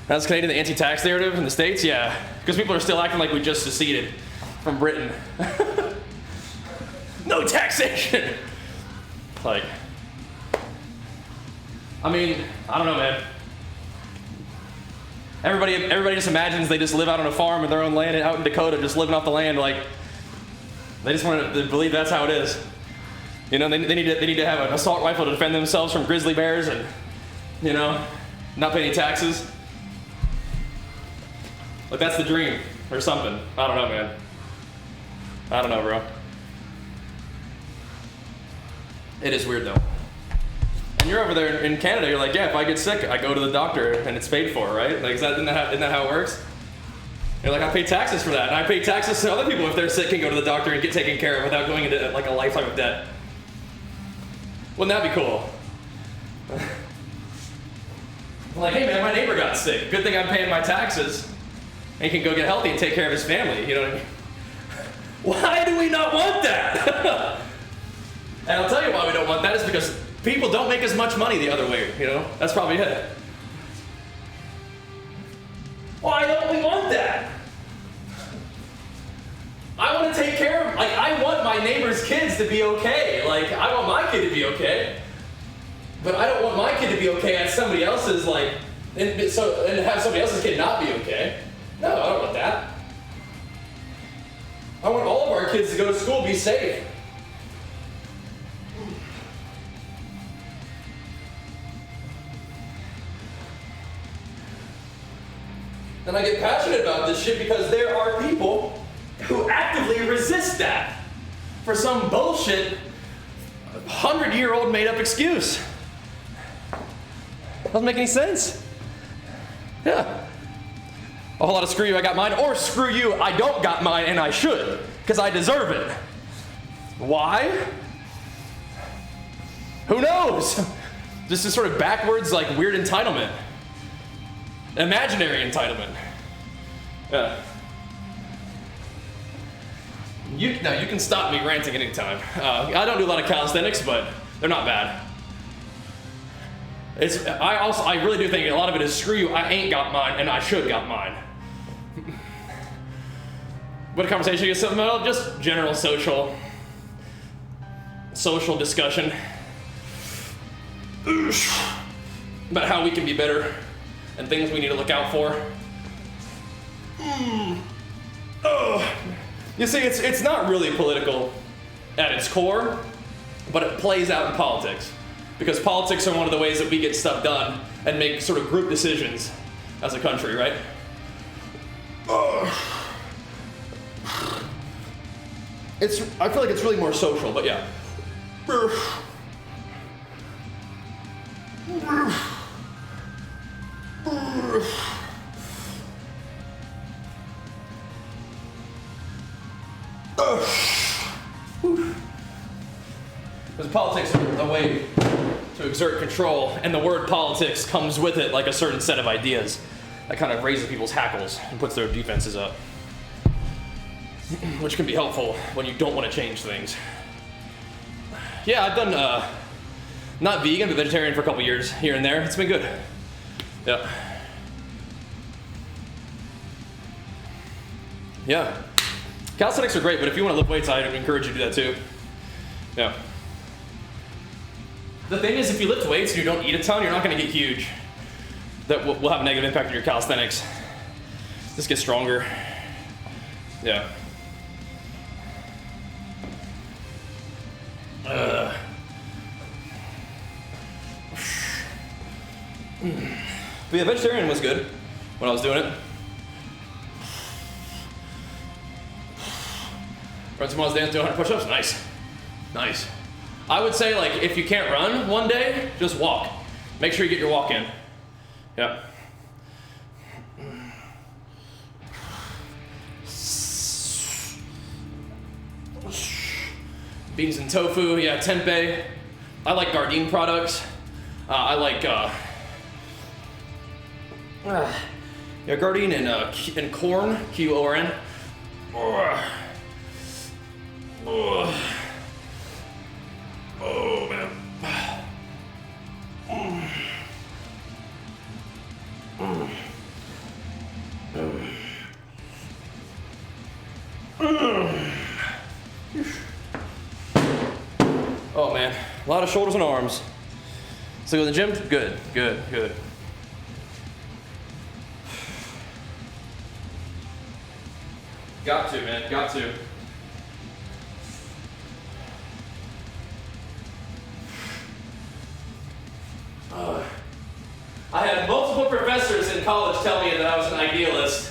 That's Canadian, the anti-tax narrative in the States? Yeah. Because people are still acting like we just seceded from Britain. No taxation! Like, I mean, I don't know, man. Everybody just imagines they just live out on a farm with their own land out in Dakota, just living off the land. Like, they just want to believe that's how it is. You know, they need to have an assault rifle to defend themselves from grizzly bears and, you know, not pay any taxes. Like, that's the dream or something. I don't know, man. I don't know, bro. It is weird, though. And you're over there in Canada, you're like, yeah, if I get sick, I go to the doctor and it's paid for, right? Like, isn't that how it works? You're like, I pay taxes for that. And I pay taxes to other people if they're sick and go to the doctor and get taken care of without going into like a lifetime of debt. Wouldn't that be cool? Like, hey man, my neighbor got sick. Good thing I'm paying my taxes. And he can go get healthy and take care of his family. You know what I mean? Why do we not want that? And I'll tell you why we don't want that is because people don't make as much money the other way, you know? That's probably it. Why don't we want that? I want to take care of, like, I want my neighbor's kids to be okay. Like, I want my kid to be okay. But I don't want my kid to be okay at somebody else's, like, and have somebody else's kid not be okay. No, I don't want that. I want all of our kids to go to school, be safe. And I get passionate about this shit because there are people who actively resist that for some bullshit 100-year-old made-up excuse. Doesn't make any sense. Yeah. A whole lot of screw you, I got mine, or screw you, I don't got mine and I should, because I deserve it. Why? Who knows? Just this sort of backwards, like, weird entitlement. Imaginary entitlement. Yeah. You can stop me ranting anytime. I don't do a lot of calisthenics, but they're not bad. I really do think a lot of it is screw you, I ain't got mine, and I should got mine. What conversation is something about? Just general social discussion about how we can be better and things we need to look out for. You see, it's not really political at its core, but it plays out in politics. Because politics are one of the ways that we get stuff done and make sort of group decisions as a country, right? I feel like it's really more social, but yeah. Because politics is a way to exert control, and the word politics comes with it like a certain set of ideas that kind of raises people's hackles and puts their defenses up, which can be helpful when you don't want to change things. Yeah, I've done not vegan, but vegetarian for a couple years here and there. It's been good. Yeah. Yeah. Calisthenics are great, but if you want to lift weights, I'd encourage you to do that too. Yeah. The thing is, if you lift weights and you don't eat a ton, you're not going to get huge. That will have a negative impact on your calisthenics. Just get stronger. Yeah. But yeah, vegetarian was good when I was doing it. Run some miles, dance, do 100 push-ups. Nice. Nice. I would say, like, if you can't run one day, just walk. Make sure you get your walk in. Yep. Beans and tofu, yeah, tempeh. I like Gardein products. I like Gardein and corn, Q-O-R-N. Oh man. Oh man, a lot of shoulders and arms. So go to the gym? Good, good, good. Got to, man, got to. I had multiple professors in college tell me that I was an idealist.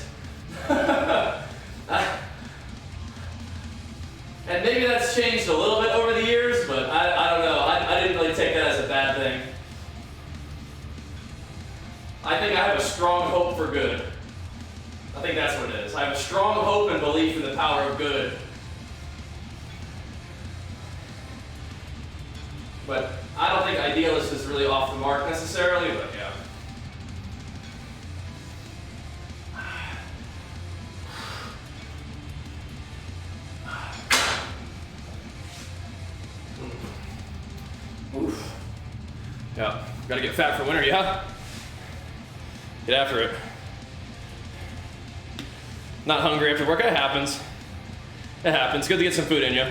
And maybe that's changed a little bit over the years, but I don't know. I didn't really take that as a bad thing. I think I have a strong hope for good. I think that's what it is. I have a strong hope and belief in the power of good. But I don't think idealist is really off the mark necessarily, but yeah. Oof. Yeah, gotta get fat for winter, yeah? Get after it. Not hungry after work, it happens. It happens, good to get some food in you.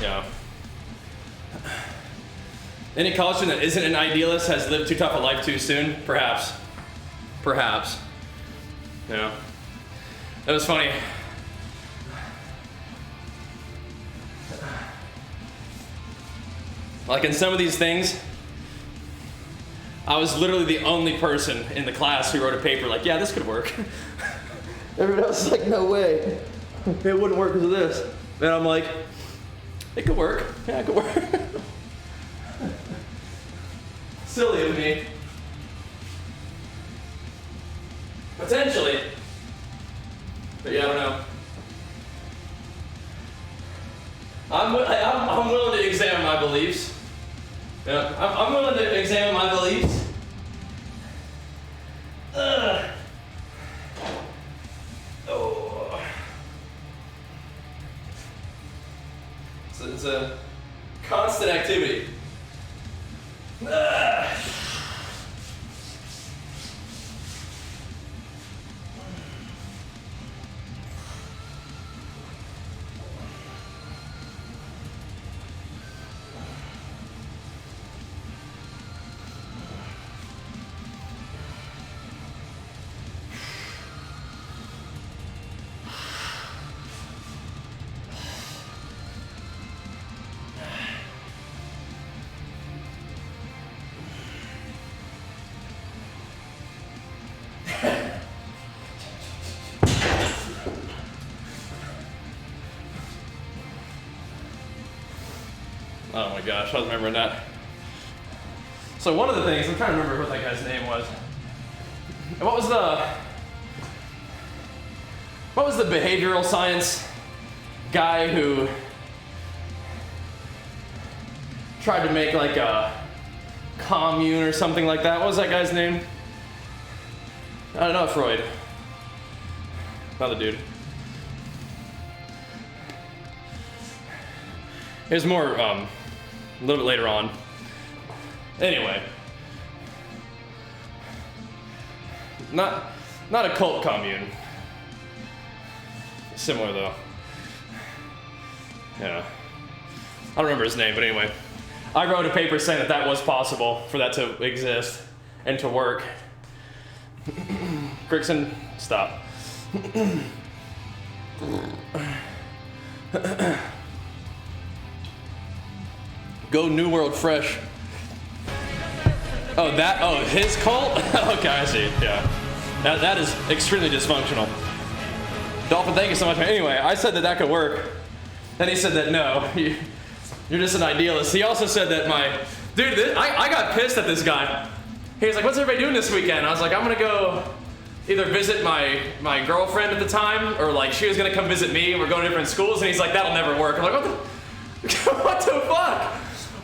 Yeah. Any college student that isn't an idealist has lived too tough a life too soon? Perhaps. Perhaps. Yeah. That was funny. Like in some of these things, I was literally the only person in the class who wrote a paper like, yeah, this could work. Everyone else is like, no way. It wouldn't work because of this. And I'm like, it could work. Yeah, it could work. Silly of me. Potentially. But yeah, I don't know. I'm willing to examine my beliefs. Yeah, I'm willing to examine my beliefs. Oh. So it's a constant activity. Oh my gosh, I was remembering that. So one of the things, I'm trying to remember what that guy's name was. What was the behavioral science guy who tried to make like a commune or something like that? What was that guy's name? I don't know, Freud. Another dude. It was more, a little bit later on. Anyway. Not a cult commune. Similar though. Yeah. I don't remember his name, but anyway. I wrote a paper saying that was possible for that to exist and to work. Crickson, stop. Go New World Fresh. Oh, his cult? Okay, I see, yeah. That is extremely dysfunctional. Dolphin, thank you so much. Anyway, I said that could work. Then he said that no, you're just an idealist. He also said that I got pissed at this guy. He was like, what's everybody doing this weekend? I was like, I'm gonna go either visit my girlfriend at the time, or like she was gonna come visit me, and we're going to different schools, and he's like, that'll never work. I'm like, what the fuck?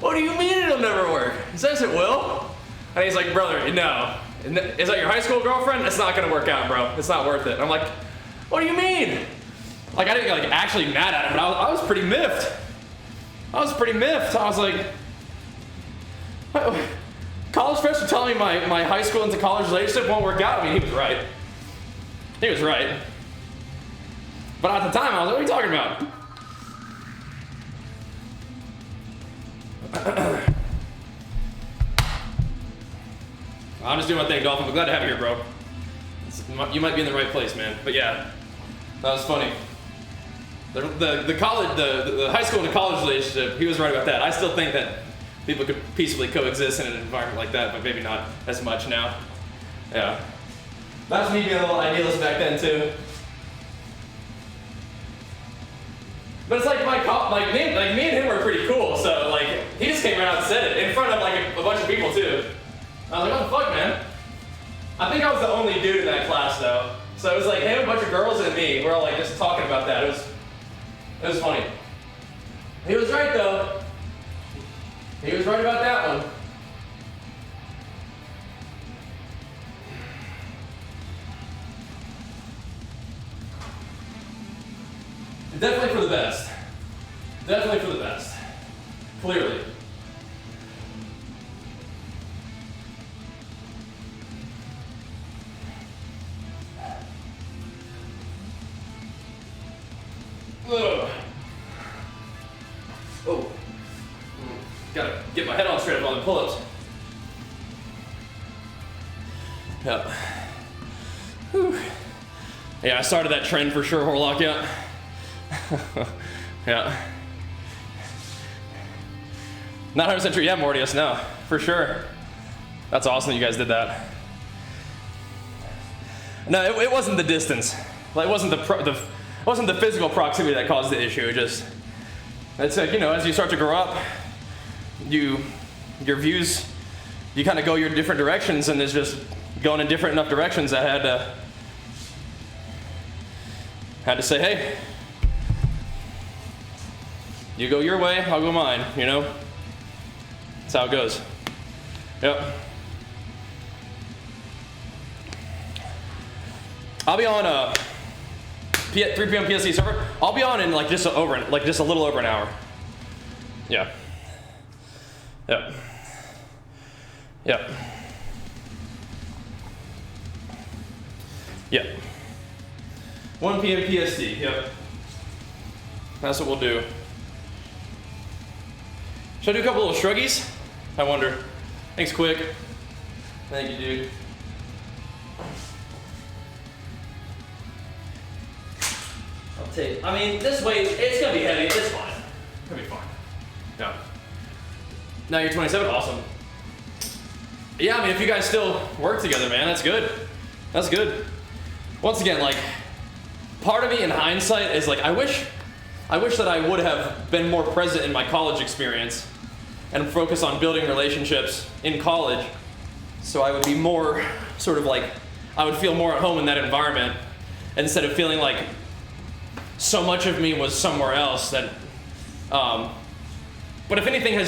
What do you mean it'll never work? He says it will. And he's like, brother, no. Is that your high school girlfriend? It's not gonna work out, bro. It's not worth it. I'm like, what do you mean? Like, I didn't get like actually mad at him, but I was pretty miffed. I was like, college friends were telling me my high school into college relationship won't work out. I mean, he was right. He was right. But at the time, I was like, what are you talking about? I'm just doing my thing, Dolphin. I'm glad to have you here, bro. You might be in the right place, man. But yeah, that was funny. The high school and the college relationship, he was right about that. I still think that people could peacefully coexist in an environment like that, but maybe not as much now. Yeah. That's me being a little idealist back then too. But it's like me and him were pretty cool, so like he just came right out and said it in front of like a bunch of people too. I was like, what the fuck, man? I think I was the only dude in that class though. So it was like him, a bunch of girls, and me. We're all like just talking about that. It was funny. He was right though. He was right about that one. Definitely for the best. Definitely for the best. Clearly. Ugh. Oh. Gotta get my head on straight up on the pull-ups. Yeah. Whew. Yeah, I started that trend for sure, Horlock, yeah. Yeah. Not 100% true. Yeah, Mortius, no, for sure. That's awesome that you guys did that. No, it wasn't the distance. Like, it wasn't the physical proximity that caused the issue. It's like, you know, as you start to grow up, your views, you kind of go your different directions, and it's just going in different enough directions that I had to say, hey, you go your way, I'll go mine, you know? That's how it goes. Yep. I'll be on 3 p.m. PST server. I'll be on in like just a little over an hour. Yeah. Yep. Yep. Yep. 1 p.m. PST. Yep. That's what we'll do. Should I do a couple little shruggies? I wonder. Thanks, Quick. Thank you, dude. I'll take. I mean, this weight, it's gonna be heavy. It's fine. It's gonna be fine. Yeah. Now you're 27. Awesome. Yeah, I mean, if you guys still work together, man, that's good. That's good. Once again, like, part of me in hindsight is like, I wish that I would have been more present in my college experience and focus on building relationships in college, so I would be more sort of like, I would feel more at home in that environment instead of feeling like so much of me was somewhere else that, but if anything had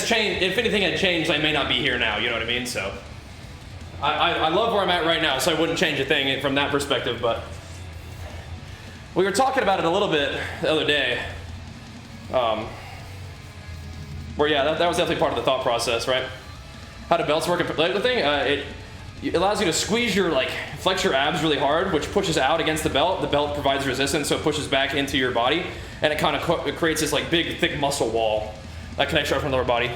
changed, I may not be here now, you know what I mean? So I love where I'm at right now, so I wouldn't change a thing from that perspective, but we were talking about it a little bit the other day, where yeah, that was definitely part of the thought process, right? How do belts work? Like, the thing, it allows you to squeeze flex your abs really hard, which pushes out against the belt. The belt provides resistance, so it pushes back into your body, and it kind of creates this like big, thick muscle wall that connects your upper and lower body.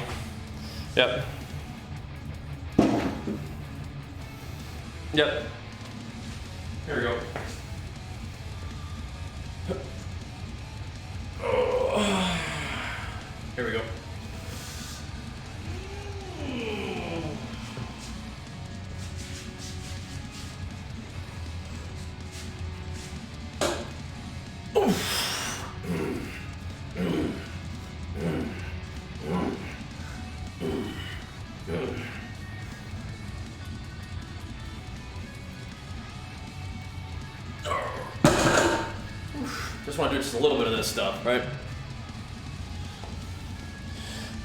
Yep. Yep. Here we go. Here we go. Just want to do just a little bit of this stuff, right?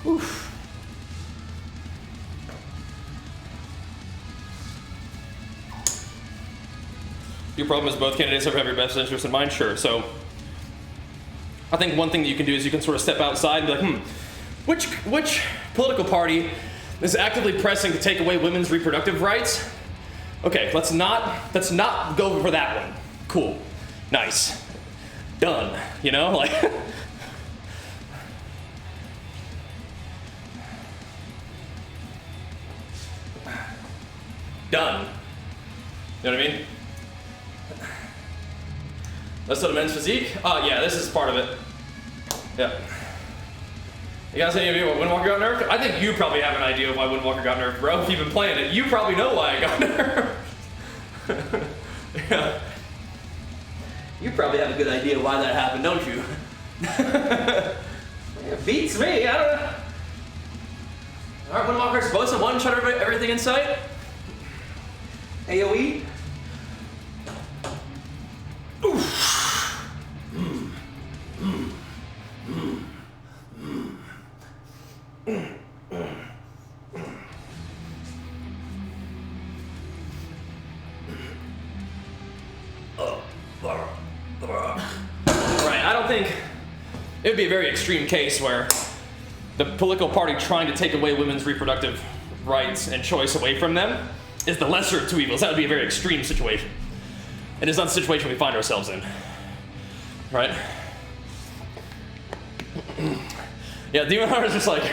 Oof. Your problem is both candidates have your best interest in mind? Sure. So I think one thing that you can do is you can sort of step outside and be like, which political party is actively pressing to take away women's reproductive rights? Okay, let's not go for that one. Cool. Nice. Done. You know, like done. You know what I mean? Let's do the men's physique. Yeah, this is part of it. Yeah. You guys any idea why Windwalker got nerfed? I think you probably have an idea of why Windwalker got nerfed, bro. If you've been playing it, you probably know why it got nerfed. Yeah. You probably have a good idea why that happened, don't you? It beats me, I don't know. Alright, Windwalker explosive, one shot everything in sight. AoE. Oof. Right, I don't think it would be a very extreme case where the political party trying to take away women's reproductive rights and choice away from them is the lesser of two evils. That would be a very extreme situation. And it's not the situation we find ourselves in. Right? Yeah, Demon Hunter is just like...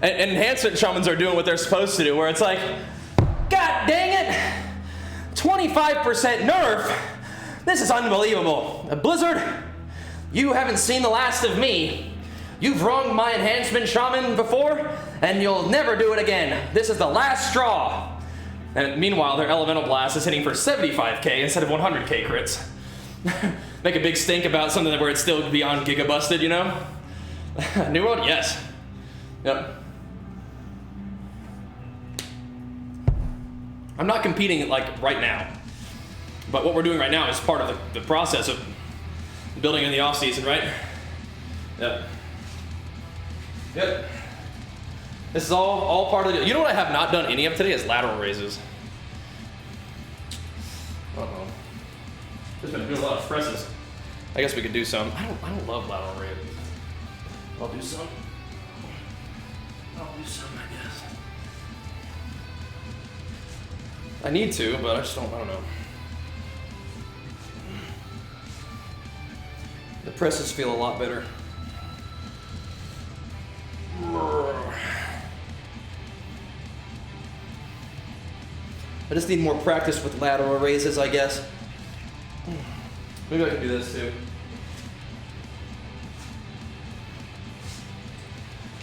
and enhancement shamans are doing what they're supposed to do, where it's like, God dang it! 25% nerf? This is unbelievable. Blizzard, you haven't seen the last of me. You've wronged my enhancement shaman before, and you'll never do it again. This is the last straw. And meanwhile, their elemental blast is hitting for 75k instead of 100k crits. Make a big stink about something where it's still beyond giga busted, you know? New world? Yes. Yep. I'm not competing like right now, but what we're doing right now is part of the process of building in the off season, right? Yep. Yep. This is all part of the deal. You know what I have not done any of today is lateral raises. Uh-oh. Just been doing a lot of presses. I guess we could do some. I don't love lateral raises. I'll do some. I guess. I need to, but I don't know. The presses feel a lot better. I just need more practice with lateral raises, I guess. Maybe I can do this too.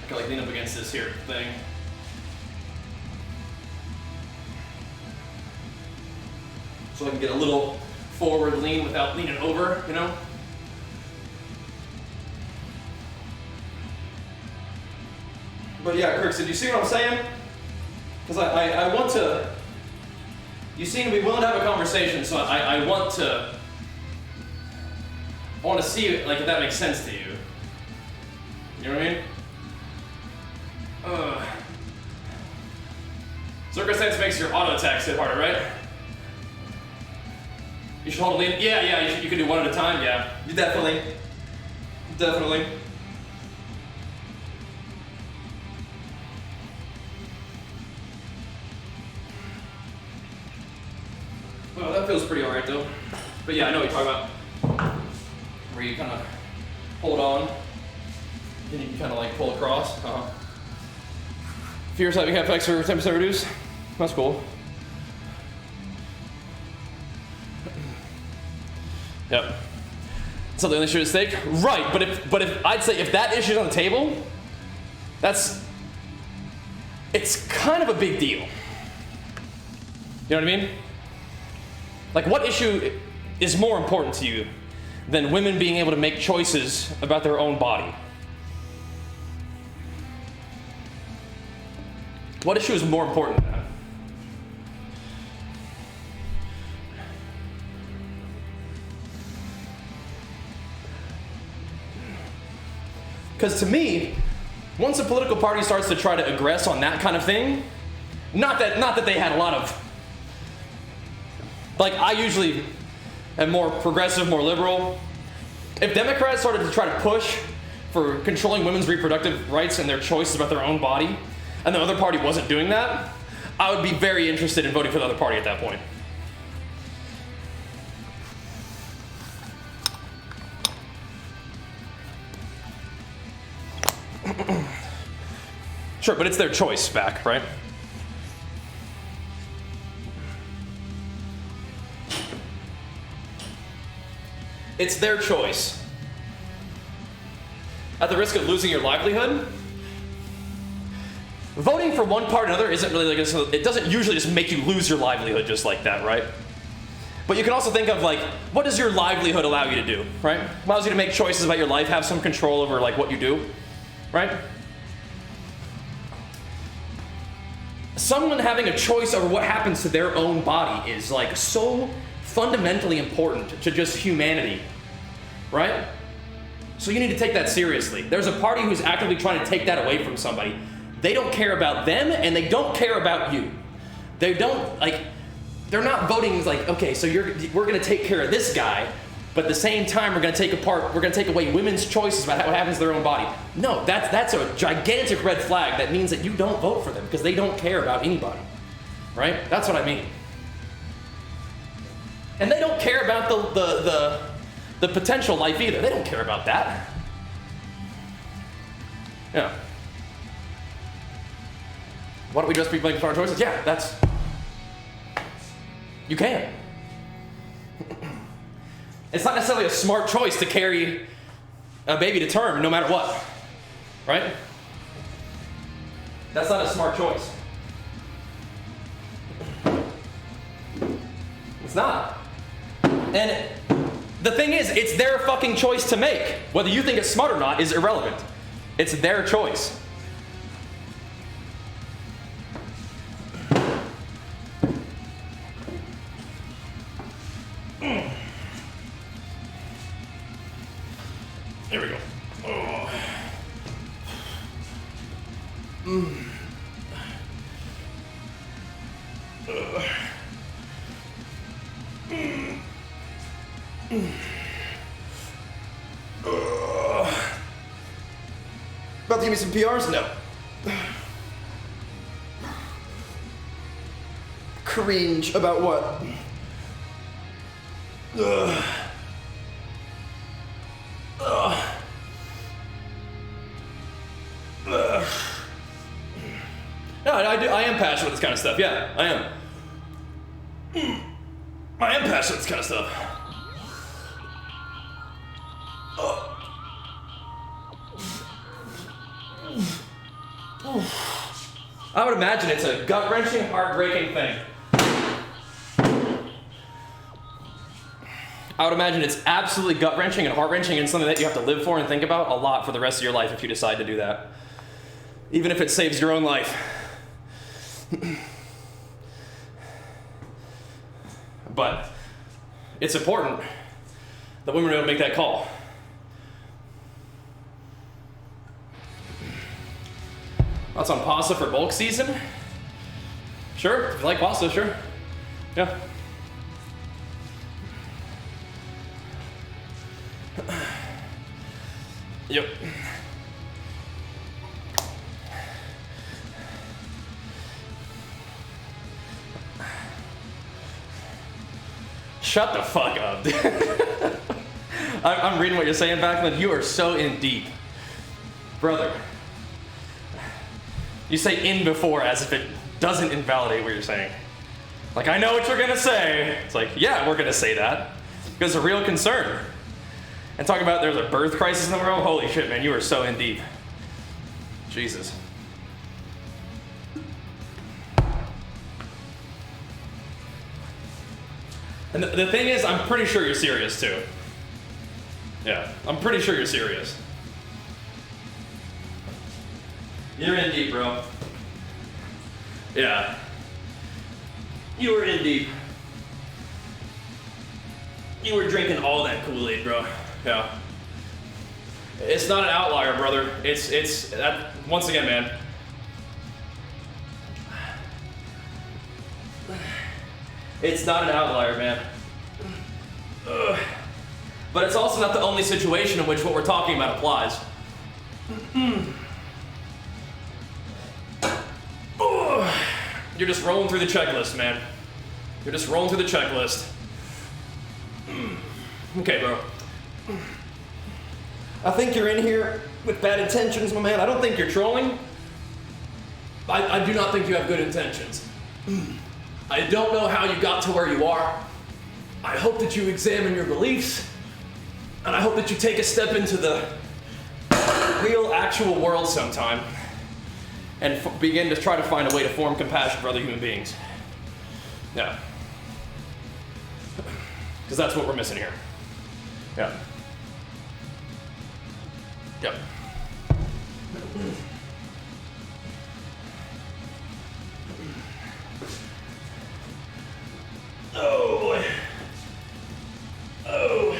I can like lean up against this here thing. So I can get a little forward lean without leaning over, you know? But yeah, Kirk, did you see what I'm saying? Because I want to, you seem to be willing to have a conversation, so I want to see like if that makes sense to you. You know what I mean? Circumstance makes your auto attacks hit harder, right? You should hold a lean. Yeah, you can do one at a time, yeah. You definitely. Well, that feels pretty alright though. But yeah, I know what you're talking about. Where you kind of hold on, and you can kind of like pull across. Fear type effects for 10% reduce. That's cool. Yep. Something on the issue at stake, right? But if I'd say if that issue's on the table, it's kind of a big deal. You know what I mean? Like, what issue is more important to you than women being able to make choices about their own body? What issue is more important than that? Because to me, once a political party starts to try to aggress on that kind of thing, not that they had a lot of, like, I usually am more progressive, more liberal. If Democrats started to try to push for controlling women's reproductive rights and their choices about their own body, and the other party wasn't doing that, I would be very interested in voting for the other party at that point. Sure, but it's their choice back, right? It's their choice. At the risk of losing your livelihood, voting for one part or another isn't really like, it doesn't usually just make you lose your livelihood just like that, right? But you can also think of like, what does your livelihood allow you to do, right? It allows you to make choices about your life, have some control over like what you do, right? Someone having a choice over what happens to their own body is like so fundamentally important to just humanity, right? So you need to take that seriously. There's a party who's actively trying to take that away from somebody. They don't care about them and they don't care about you. They don't, like, they're not voting like, okay, so we're gonna take care of this guy, but at the same time we're gonna take away women's choices about what happens to their own body. No, that's a gigantic red flag that means that you don't vote for them because they don't care about anybody, right? That's what I mean. And they don't care about the potential life either. They don't care about that. Yeah. Why don't we just be blaming for our choices? Yeah, you can. It's not necessarily a smart choice to carry a baby to term no matter what. right? That's not a smart choice. It's not. And the thing is, it's their fucking choice to make. Whether you think it's smart or not is irrelevant. It's their choice. There we go. Oh. About to give me some PRs? No. Cringe about what? No, I am passionate with this kind of stuff. Yeah, I am. I am passionate with this kind of stuff. I would imagine it's a gut-wrenching, heartbreaking thing. I would imagine it's absolutely gut-wrenching and heart-wrenching and something that you have to live for and think about a lot for the rest of your life if you decide to do that. Even if it saves your own life. But it's important that women are able to make that call. Thoughts on pasta for bulk season? Sure, if you like pasta, sure. Yeah. Yep. Shut the fuck up, dude. I'm reading what you're saying, Backlund. You are so in deep. Brother. You say in before as if it doesn't invalidate what you're saying. Like, I know what you're gonna say. It's like, yeah, we're gonna say that. Because it's a real concern. And talking about there's a birth crisis in the world, holy shit, man, you are so in deep. Jesus. And the thing is, I'm pretty sure you're serious too. Yeah, I'm pretty sure you're serious. You're in deep, bro. Yeah. You were in deep. You were drinking all that Kool-Aid, bro. Yeah. It's not an outlier, brother. It's that, once again, man. It's not an outlier, man. Ugh. But it's also not the only situation in which what we're talking about applies. You're just rolling through the checklist, man. You're just rolling through the checklist. Okay, bro. I think you're in here with bad intentions, my man. I don't think you're trolling. I do not think you have good intentions. I don't know how you got to where you are. I hope that you examine your beliefs, and I hope that you take a step into the real, actual world sometime, and begin to try to find a way to form compassion for other human beings. Yeah. Because that's what we're missing here. Yeah. Yep. Oh boy. Oh.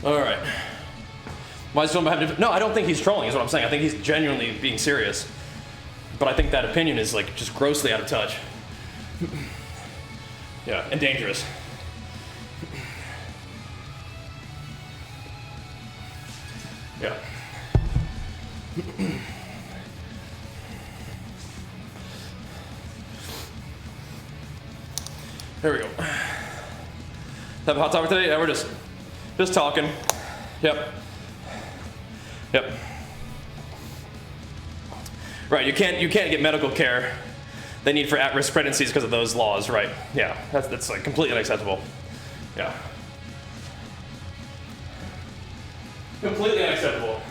All right. Why is someone have to? No, I don't think he's trolling. Is what I'm saying. I think he's genuinely being serious. But I think that opinion is like just grossly out of touch. Yeah, and dangerous. Yeah. There we go. Have a hot topic today? Yeah, we're just talking. Yep. Yep. Right, you can't get medical care they need for at-risk pregnancies because of those laws, right? Yeah, that's like completely unacceptable. Yeah. Completely unacceptable.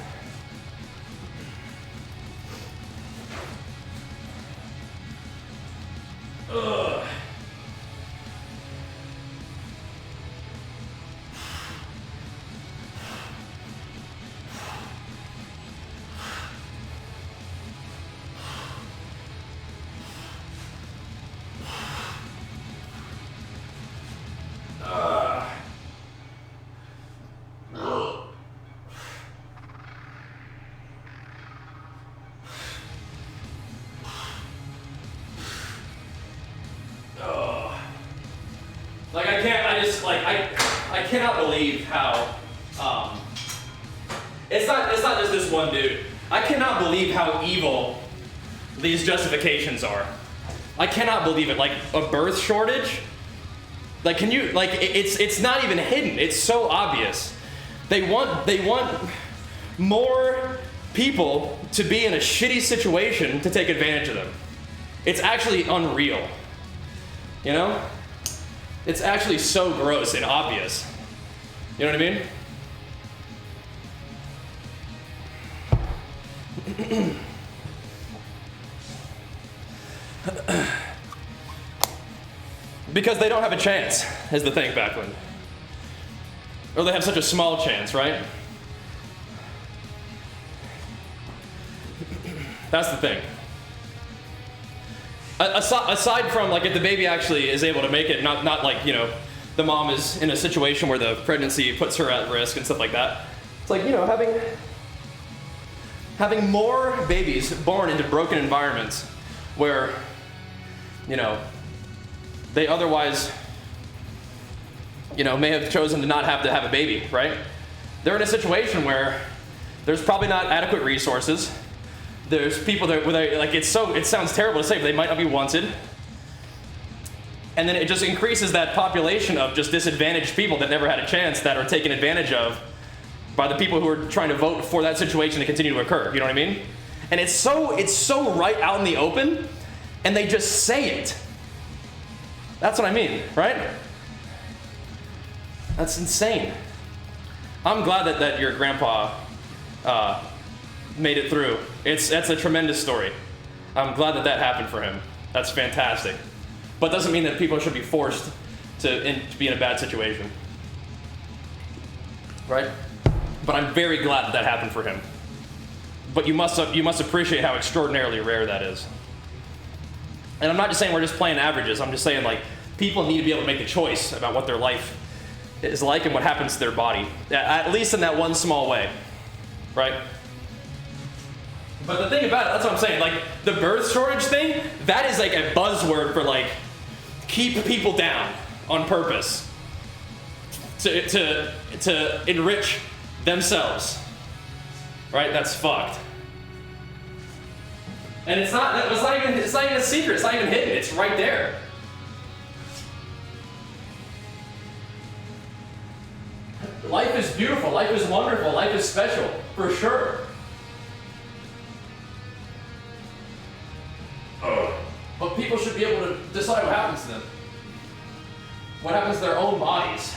Ugh. I cannot believe how, it's not just this one dude. I cannot believe how evil these justifications are. I cannot believe it. Like a birth shortage? Like it's not even hidden. It's so obvious. They want more people to be in a shitty situation to take advantage of them. It's actually unreal. You know? It's actually so gross and obvious. You know what I mean? Because they don't have a chance, is the thing, Backlund. Or they have such a small chance, right? That's the thing. Aside from, like, if the baby actually is able to make it, not like, you know, the mom is in a situation where the pregnancy puts her at risk and stuff like that. It's like, you know, having more babies born into broken environments where, you know, they otherwise, you know, may have chosen to not have to have a baby, right? They're in a situation where there's probably not adequate resources. There's people that, like, it sounds terrible to say, but they might not be wanted. And then it just increases that population of just disadvantaged people that never had a chance, that are taken advantage of by the people who are trying to vote for that situation to continue to occur. You know what I mean? And it's so right out in the open, and they just say it. That's what I mean, right? That's insane. I'm glad that your grandpa made it through. That's a tremendous story. I'm glad that happened for him. That's fantastic. But doesn't mean that people should be forced to be in a bad situation. Right? But I'm very glad that happened for him. But you must appreciate how extraordinarily rare that is. And I'm not just saying we're just playing averages. I'm just saying, like, people need to be able to make the choice about what their life is like and what happens to their body. At least in that one small way. Right? But the thing about it, that's what I'm saying, like, the birth shortage thing, that is like a buzzword for, like, keep people down on purpose to enrich themselves. Right? That's fucked. And it's not even a secret, it's not even hidden, it's right there. Life is beautiful, life is wonderful, life is special, for sure. But people should be able to decide what happens to them. What happens to their own bodies.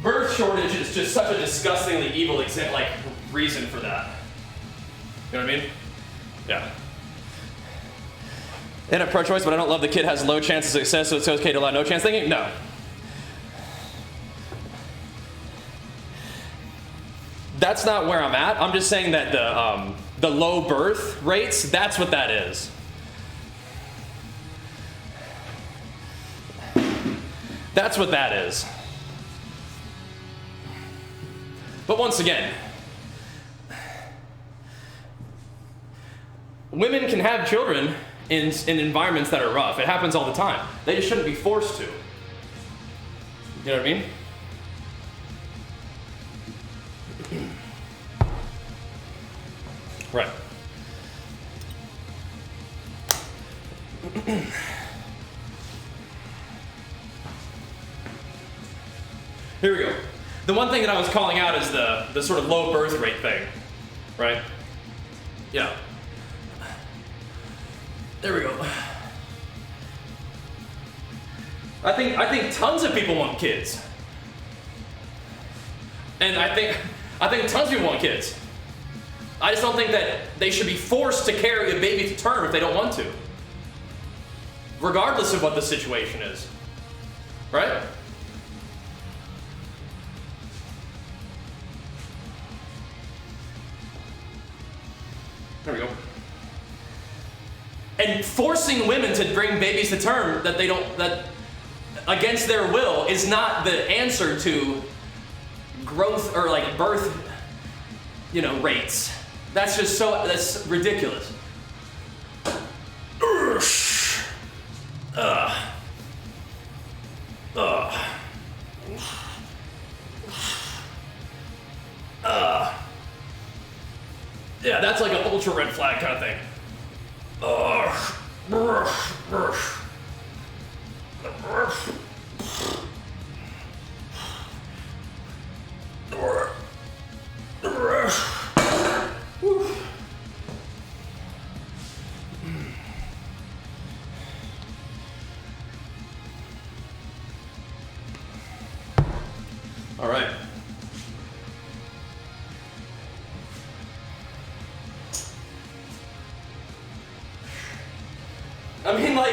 Birth shortage is just such a disgustingly evil reason for that. You know what I mean? Yeah. And I'm pro-choice, but I don't love the kid has low chance of success, so it's okay to allow no chance thinking? No. That's not where I'm at. I'm just saying that the low birth rates, that's what that is. That's what that is. But once again, women can have children in environments that are rough. It happens all the time. They just shouldn't be forced to. You know what I mean? Right. Here we go. The one thing that I was calling out is the sort of low birth rate thing, right? Yeah. There we go. I think tons of people want kids. And I think tons of people want kids. I just don't think that they should be forced to carry a baby to term if they don't want to. Regardless of what the situation is. Right? There we go. And forcing women to bring babies to term that against their will is not the answer to growth or like birth, rates. That's ridiculous. Yeah, that's like an ultra red flag kind of thing. All right. I mean, like,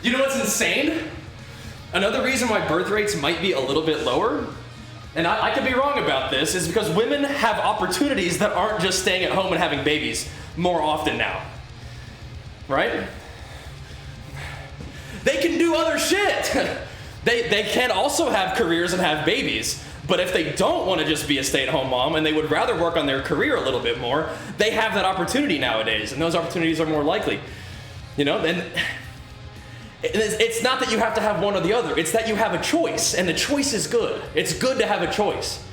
you know what's insane? Another reason why birth rates might be a little bit lower, and I could be wrong about this, is because women have opportunities that aren't just staying at home and having babies more often now. Right? They can do other shit. They can also have careers and have babies. But if they don't want to just be a stay-at-home mom and they would rather work on their career a little bit more, they have that opportunity nowadays, and those opportunities are more likely. And it's not that you have to have one or the other. It's that you have a choice, and the choice is good. It's good to have a choice.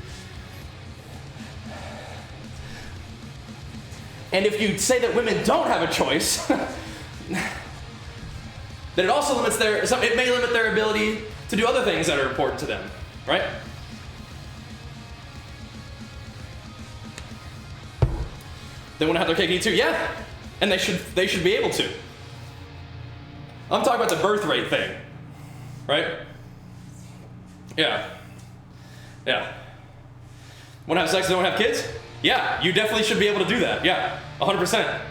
And if you say that women don't have a choice, then it also it may limit their ability to do other things that are important to them, right? They want to have their cake and eat too, yeah, and they should be able to. I'm talking about the birth rate thing, right? Yeah. Want to have sex and don't have kids? Yeah, you definitely should be able to do that. Yeah, 100%.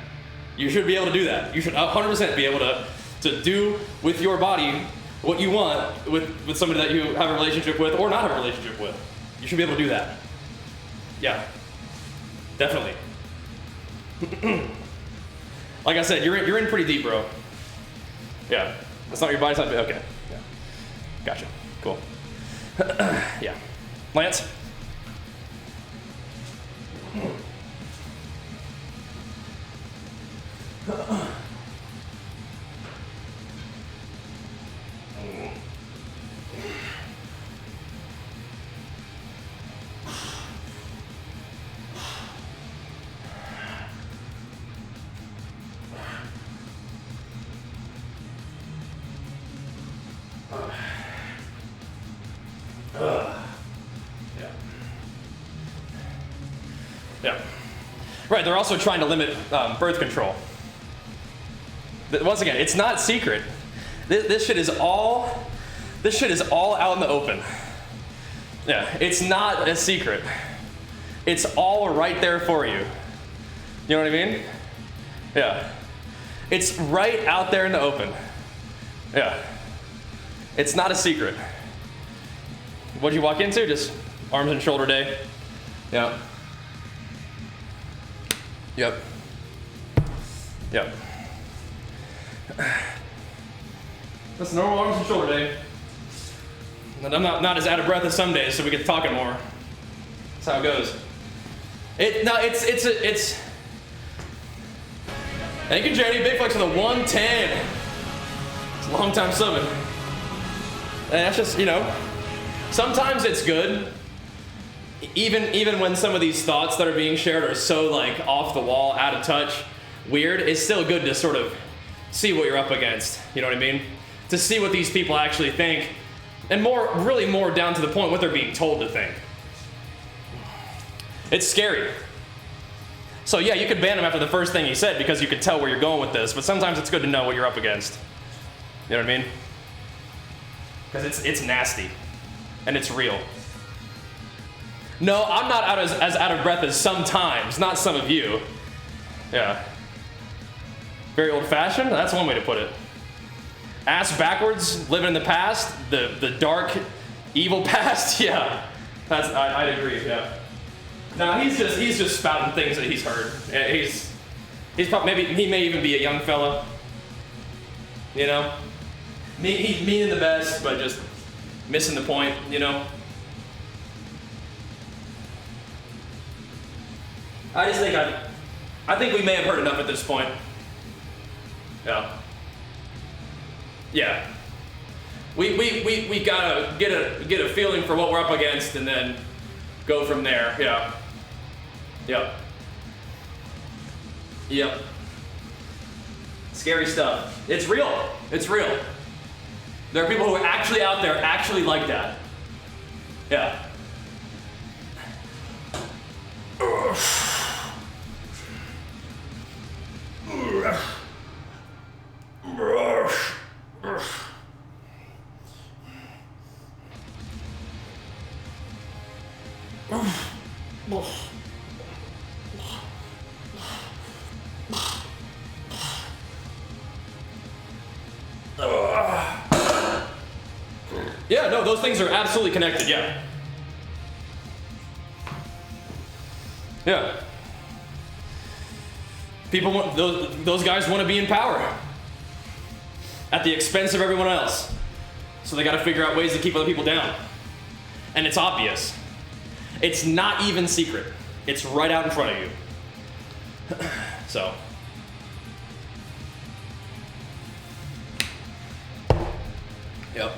You should be able to do that. You should 100% be able to do with your body what you want with somebody that you have a relationship with or not have a relationship with. You should be able to do that. Yeah, definitely. Like I said, you're in pretty deep, bro. Yeah, that's not your body type. Okay, yeah, gotcha. Cool. Yeah, Lance. Yeah. Right, they're also trying to limit birth control. Once again, it's not secret. This shit is all out in the open. Yeah, it's not a secret. It's all right there for you. You know what I mean? Yeah. It's right out there in the open. Yeah. It's not a secret. What'd you walk into? Just arms and shoulder day? Yeah. Yep. That's normal arms and shoulder day. And I'm not as out of breath as some days, so we get talking more. That's how it goes. It's. Thank you, Jenny. Big flex for the 110. It's a long time subbing. And that's just, you know, sometimes it's good. Even when some of these thoughts that are being shared are so like off the wall, out of touch, weird, it's still good to sort of see what you're up against. You know what I mean? To see what these people actually think, and really more down to the point what they're being told to think. It's scary. So yeah, you could ban him after the first thing he said because you could tell where you're going with this, but sometimes it's good to know what you're up against. You know what I mean? Because it's nasty, and it's real. No, I'm not as out of breath as sometimes, not some of you. Yeah. Very old-fashioned? That's one way to put it. Ass backwards, living in the past, the dark, evil past, yeah. I'd agree, yeah. No, he's just spouting things that he's heard. Yeah, he's probably, he may even be a young fella. You know? He's meaning the best, but just missing the point, you know? I just think I think we may have heard enough at this point. Yeah. Yeah. We gotta get a feeling for what we're up against and then go from there. Yeah. Yep. Yep. Scary stuff. It's real. It's real. There are people who are actually out there actually like that. Yeah. Yeah, no, those things are absolutely connected, yeah. Yeah. People want, those guys want to be in power at the expense of everyone else. So they got to figure out ways to keep other people down. And it's obvious. It's not even secret. It's right out in front of you. So. Yep.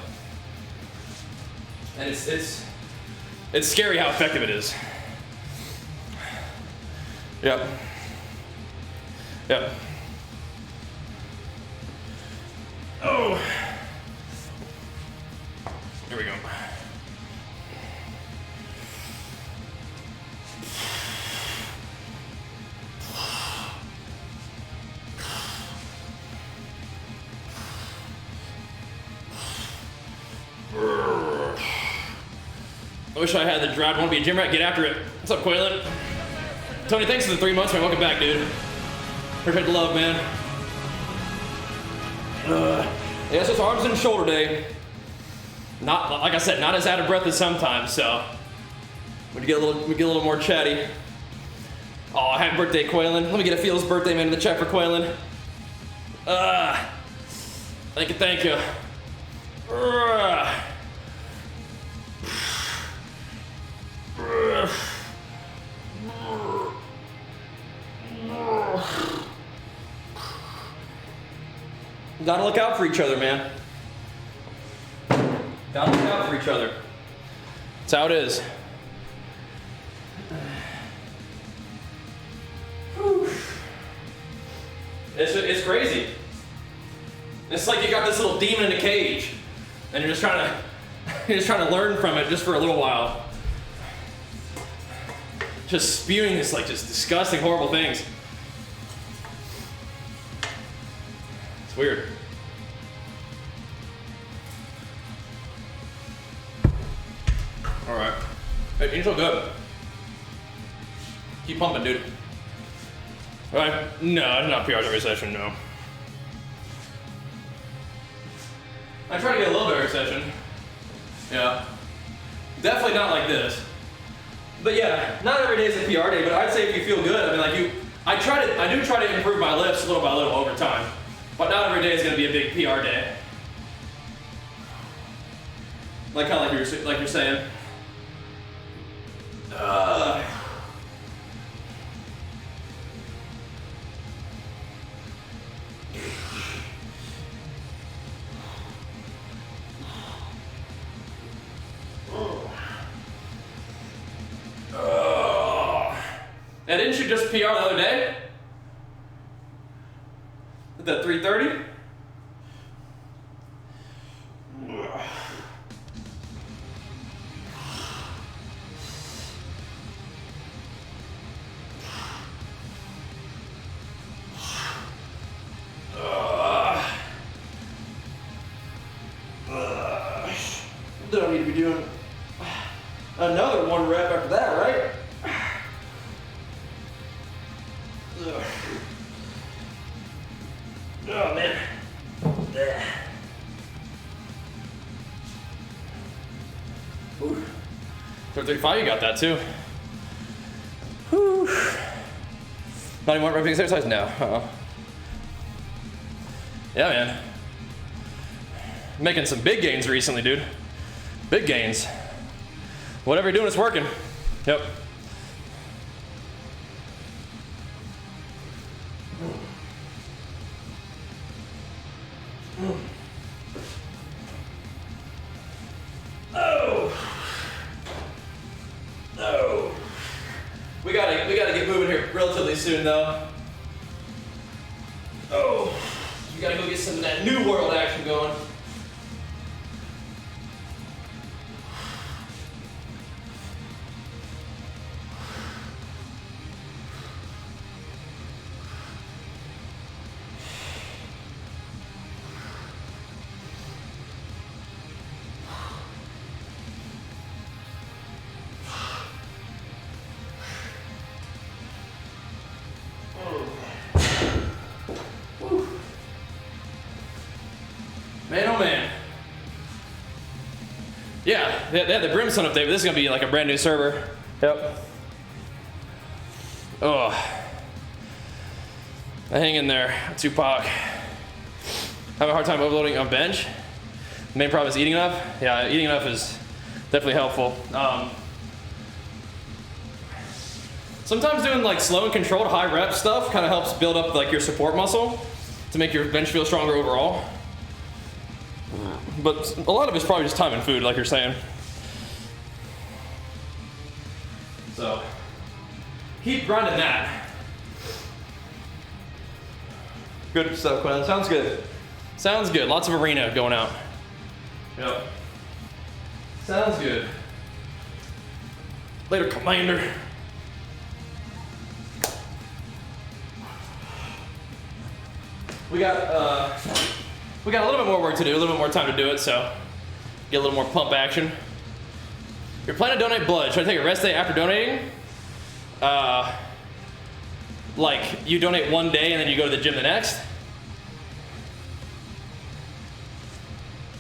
And it's scary how effective it is. Yep. Yep. Oh. Here we go. I wish I had the drive. Want to be a gym rat? Get after it. What's up, Quaylen? Tony, thanks for the 3 months, man. Welcome back, dude. Appreciate the love, man. Yeah, so it's arms and shoulder day. Not, like I said, not as out of breath as sometimes, so we get a little more chatty. Oh, happy birthday, Quaylen. Let me get a Feels birthday man in the chat for Quaylen. Thank you, thank you. Gotta look out for each other, man. Gotta look out for each other. That's how it is. It's crazy. It's like you got this little demon in a cage, and you're just trying to learn from it just for a little while. Just spewing this like just disgusting, horrible things. It's weird. All right. Hey, you feel good. Keep pumping, dude. All right. No, it's not PRs every session, no. I try to get a little bit every session. Yeah. Definitely not like this. But yeah, not every day is a PR day, but I'd say if you feel good, I mean, like I do try to improve my lifts little by little over time, but not every day is going to be a big PR day. Like you're saying. And didn't you just PR the other day? At that 3:30? Don't need to be doing another 1 rep after that, right? Oh man. 35, you got that too. Whew. Not even repeating exercise? No. Yeah, man. Making some big gains recently, dude. Big gains. Whatever you're doing, it's working. Yep. We gotta get moving here relatively soon, though. Oh, we gotta go get some of that new world action going. Man, oh man. Yeah, they had the Brimstone update, but this is gonna be like a brand new server. Yep. Oh. I hang in there, Tupac. Have a hard time overloading on bench. The main problem is eating enough. Yeah, eating enough is definitely helpful. Sometimes doing like slow and controlled high rep stuff kind of helps build up like your support muscle to make your bench feel stronger overall. But a lot of it's probably just time and food, like you're saying. So, keep grinding that. Good stuff, Quinn. Sounds good. Sounds good. Lots of arena going out. Yep. Sounds good. Later, Commander. We got a little bit more work to do, a little bit more time to do it, so get a little more pump action. You're planning to donate blood. Should I take a rest day after donating? Like you donate one day and then you go to the gym the next?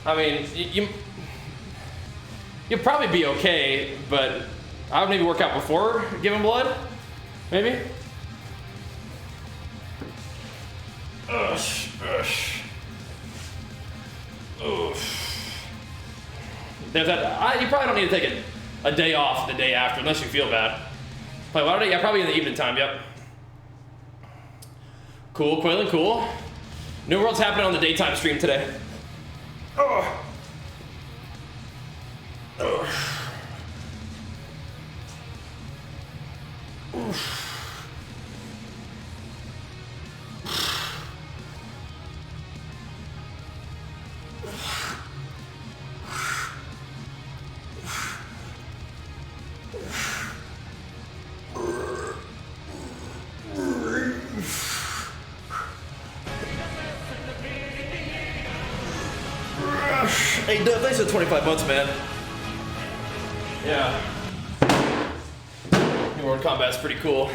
I mean, you'll probably be okay, but I would maybe work out before giving blood, maybe? There's that. You probably don't need to take a day off the day after unless you feel bad. Like, why don't I? Yeah, probably in the evening time. Yep. Cool, Quaylen, cool. New World's happening on the daytime stream today. Oh. Hey, Dub, thanks for the 25 bucks, man. Yeah. New World Combat's pretty cool.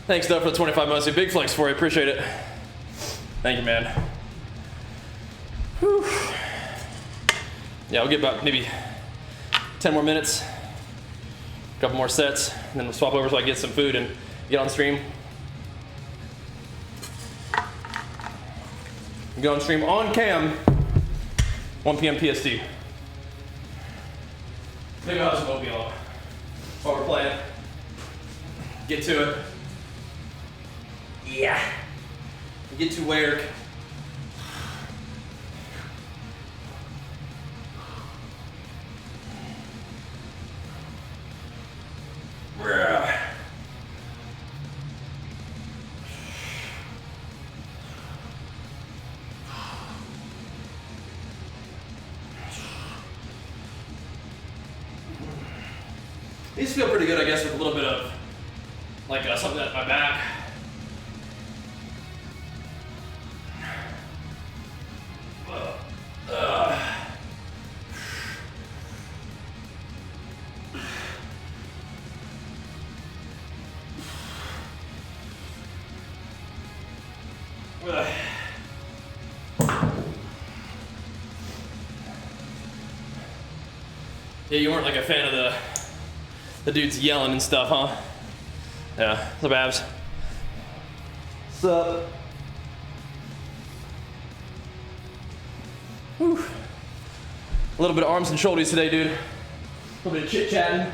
Thanks, Dub, for the 25 bucks. A big flex for you. Appreciate it. Thank you, man. Whew. Yeah, we'll get about maybe 10 more minutes. A couple more sets, and then we'll swap over so I can get some food and get on stream. Go on stream on cam. 1 p.m. PST. Maybe I'll just mobile while we're playing. Get to it. Yeah. Get to work. These feel pretty good, I guess, with a little bit of like something at my back. Yeah, you weren't like a fan of the dudes yelling and stuff, huh? Yeah, what's up, Abs? What's up? Whew. A little bit of arms and shoulders today, dude. A little bit of chit-chatting.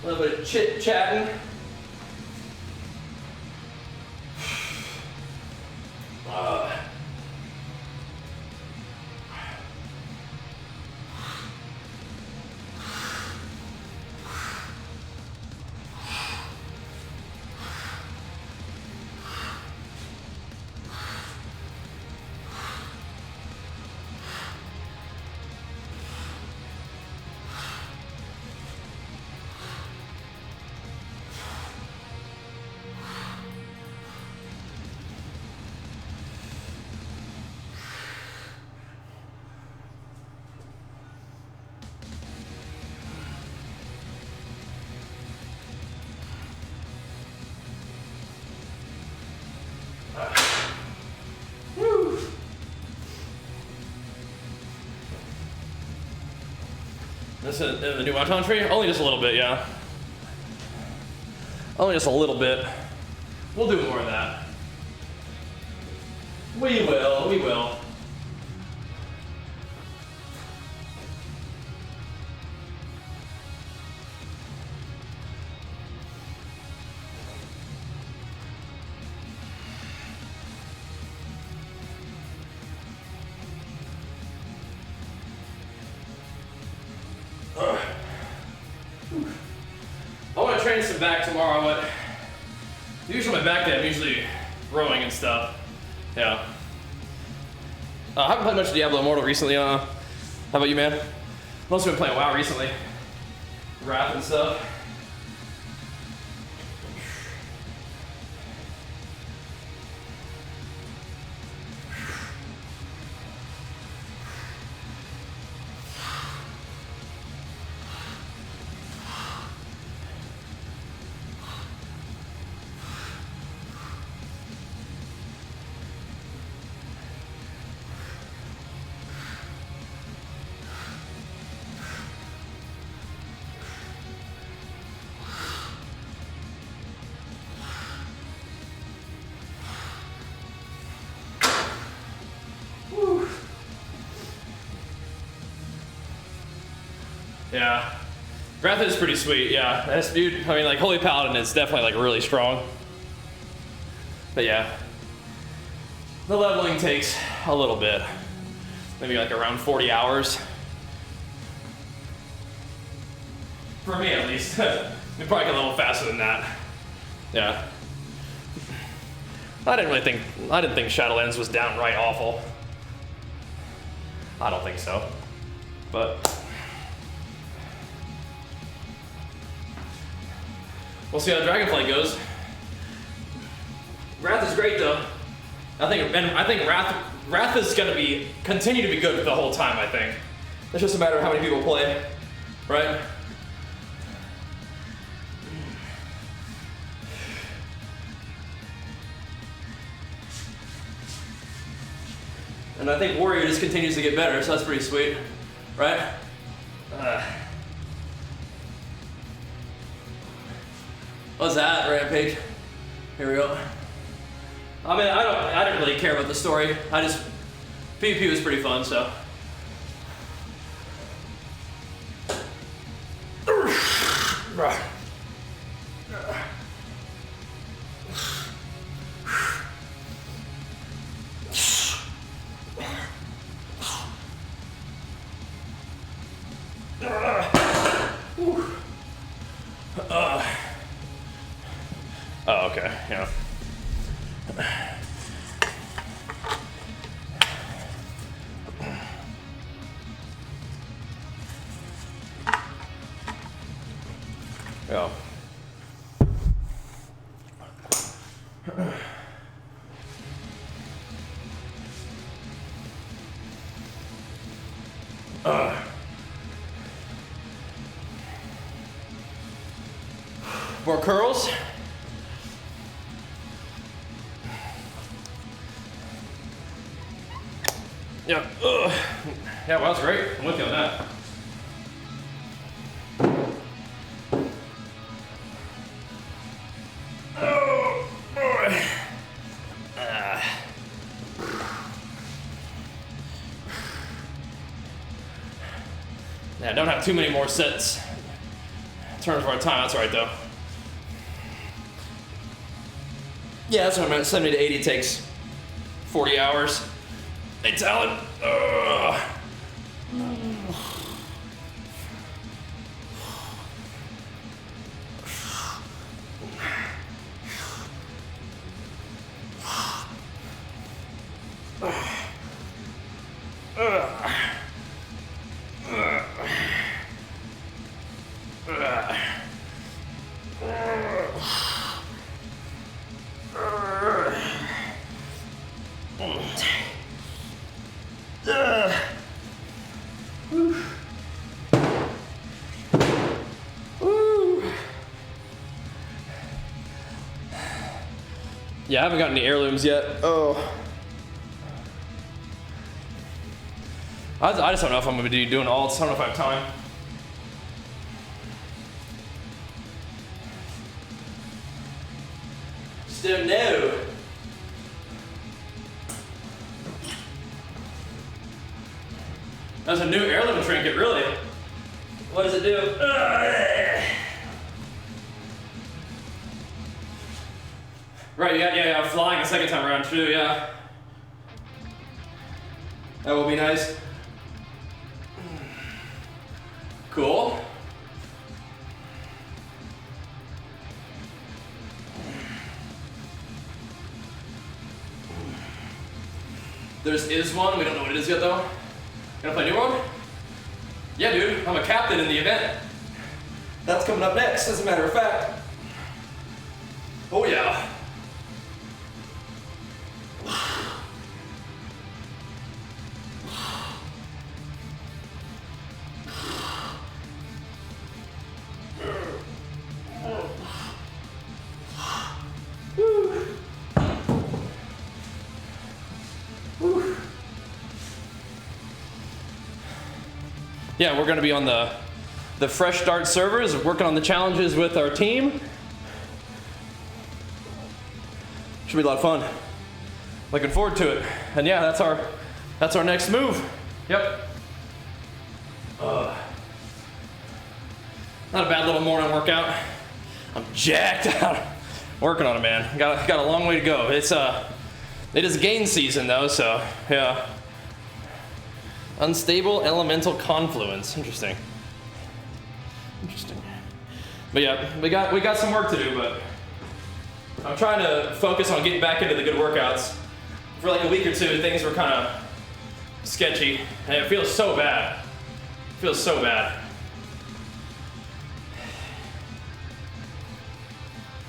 A little bit of chit-chatting. This is the new wonton tree? Only just a little bit, yeah. Only just a little bit. We'll do more of that. We will, we will. I want to train some back tomorrow, but usually my back day I'm usually rowing and stuff. Yeah. I haven't played much Diablo Immortal recently. How about you, man? I've also been playing WoW recently. Wrath and stuff. Yeah. Wrath is pretty sweet, yeah. That's, dude, I mean, like, Holy Paladin is definitely, like, really strong. But yeah. The leveling takes a little bit. Maybe, like, around 40 hours. For me, at least. We probably get a little faster than that. Yeah. I didn't think Shadowlands was downright awful. I don't think so. But we'll see how Dragonflight goes. Wrath is great though. I think Wrath is gonna continue to be good the whole time, I think. It's just a matter of how many people play, right? And I think Warrior just continues to get better, so that's pretty sweet, right? What's that, Rampage? Here we go. I mean, I didn't really care about the story. PvP was pretty fun, so. Oh, okay, yeah. More curls. Yeah. Yeah, well, that's great. I'm with you on that. Oh, boy. Yeah, don't have too many more sets in terms of our time. That's all right, though. Yeah, that's what I'm at. 70 to 80 takes 40 hours. Hey, Talon. Yeah, I haven't gotten any heirlooms yet. Oh. I just don't know if I'm going to be doing alts. I don't know if I have time. Still no. That's a new heirloom trinket, really. What does it do? Right, yeah, I'm flying a second time around too, yeah. That will be nice. Cool. Is one, we don't know what it is yet though. Gonna play New World? Yeah, dude, I'm a captain in the event. That's coming up next, as a matter of fact. Oh yeah. Yeah, we're going to be on the Fresh Start servers, working on the challenges with our team. Should be a lot of fun. Looking forward to it. And yeah, that's our next move. Yep. Not a bad little morning workout. I'm jacked out. Working on it, man. Got a long way to go. It is gain season though, so yeah. Unstable elemental confluence. Interesting. But yeah, we got some work to do, but I'm trying to focus on getting back into the good workouts. For like a week or two, things were kind of sketchy, and it feels so bad. It feels so bad.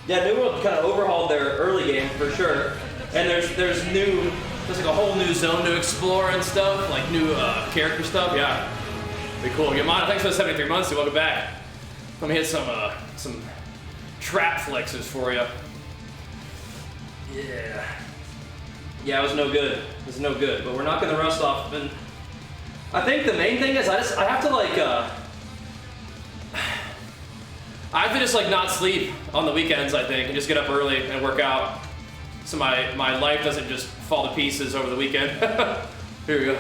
Yeah, New World kind of overhauled their early game for sure, and there's like a whole new zone to explore and stuff, like new character stuff. Yeah, be cool. Yamada, thanks for the 73 months. Welcome back. Let me hit some trap flexes for you. Yeah, it was no good. It was no good, but we're not gonna rust off. And I think the main thing is I have to like not sleep on the weekends, I think, and just get up early and work out. So my life doesn't just fall to pieces over the weekend. Here we go.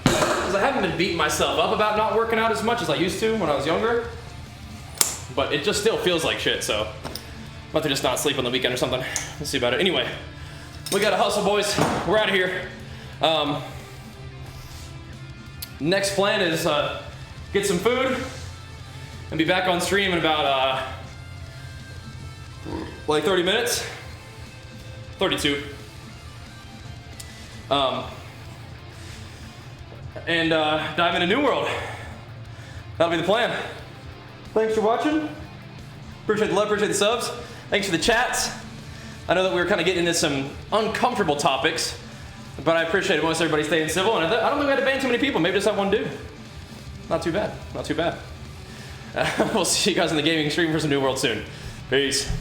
Because I haven't been beating myself up about not working out as much as I used to when I was younger. But it just still feels like shit, so I'm about to just not sleep on the weekend or something. Let's see about it. Anyway, we gotta hustle, boys. We're out of here. Next plan is get some food and be back on stream in about like 30 minutes. 32. and dive into New World. That'll be the plan. Thanks for watching. Appreciate the love, appreciate the subs. Thanks for the chats. I know that we were kind of getting into some uncomfortable topics, but I appreciate it once everybody staying civil, and I don't think we had to ban too many people, maybe just that one dude. Not too bad, not too bad. We'll see you guys in the gaming stream for some New World soon. Peace.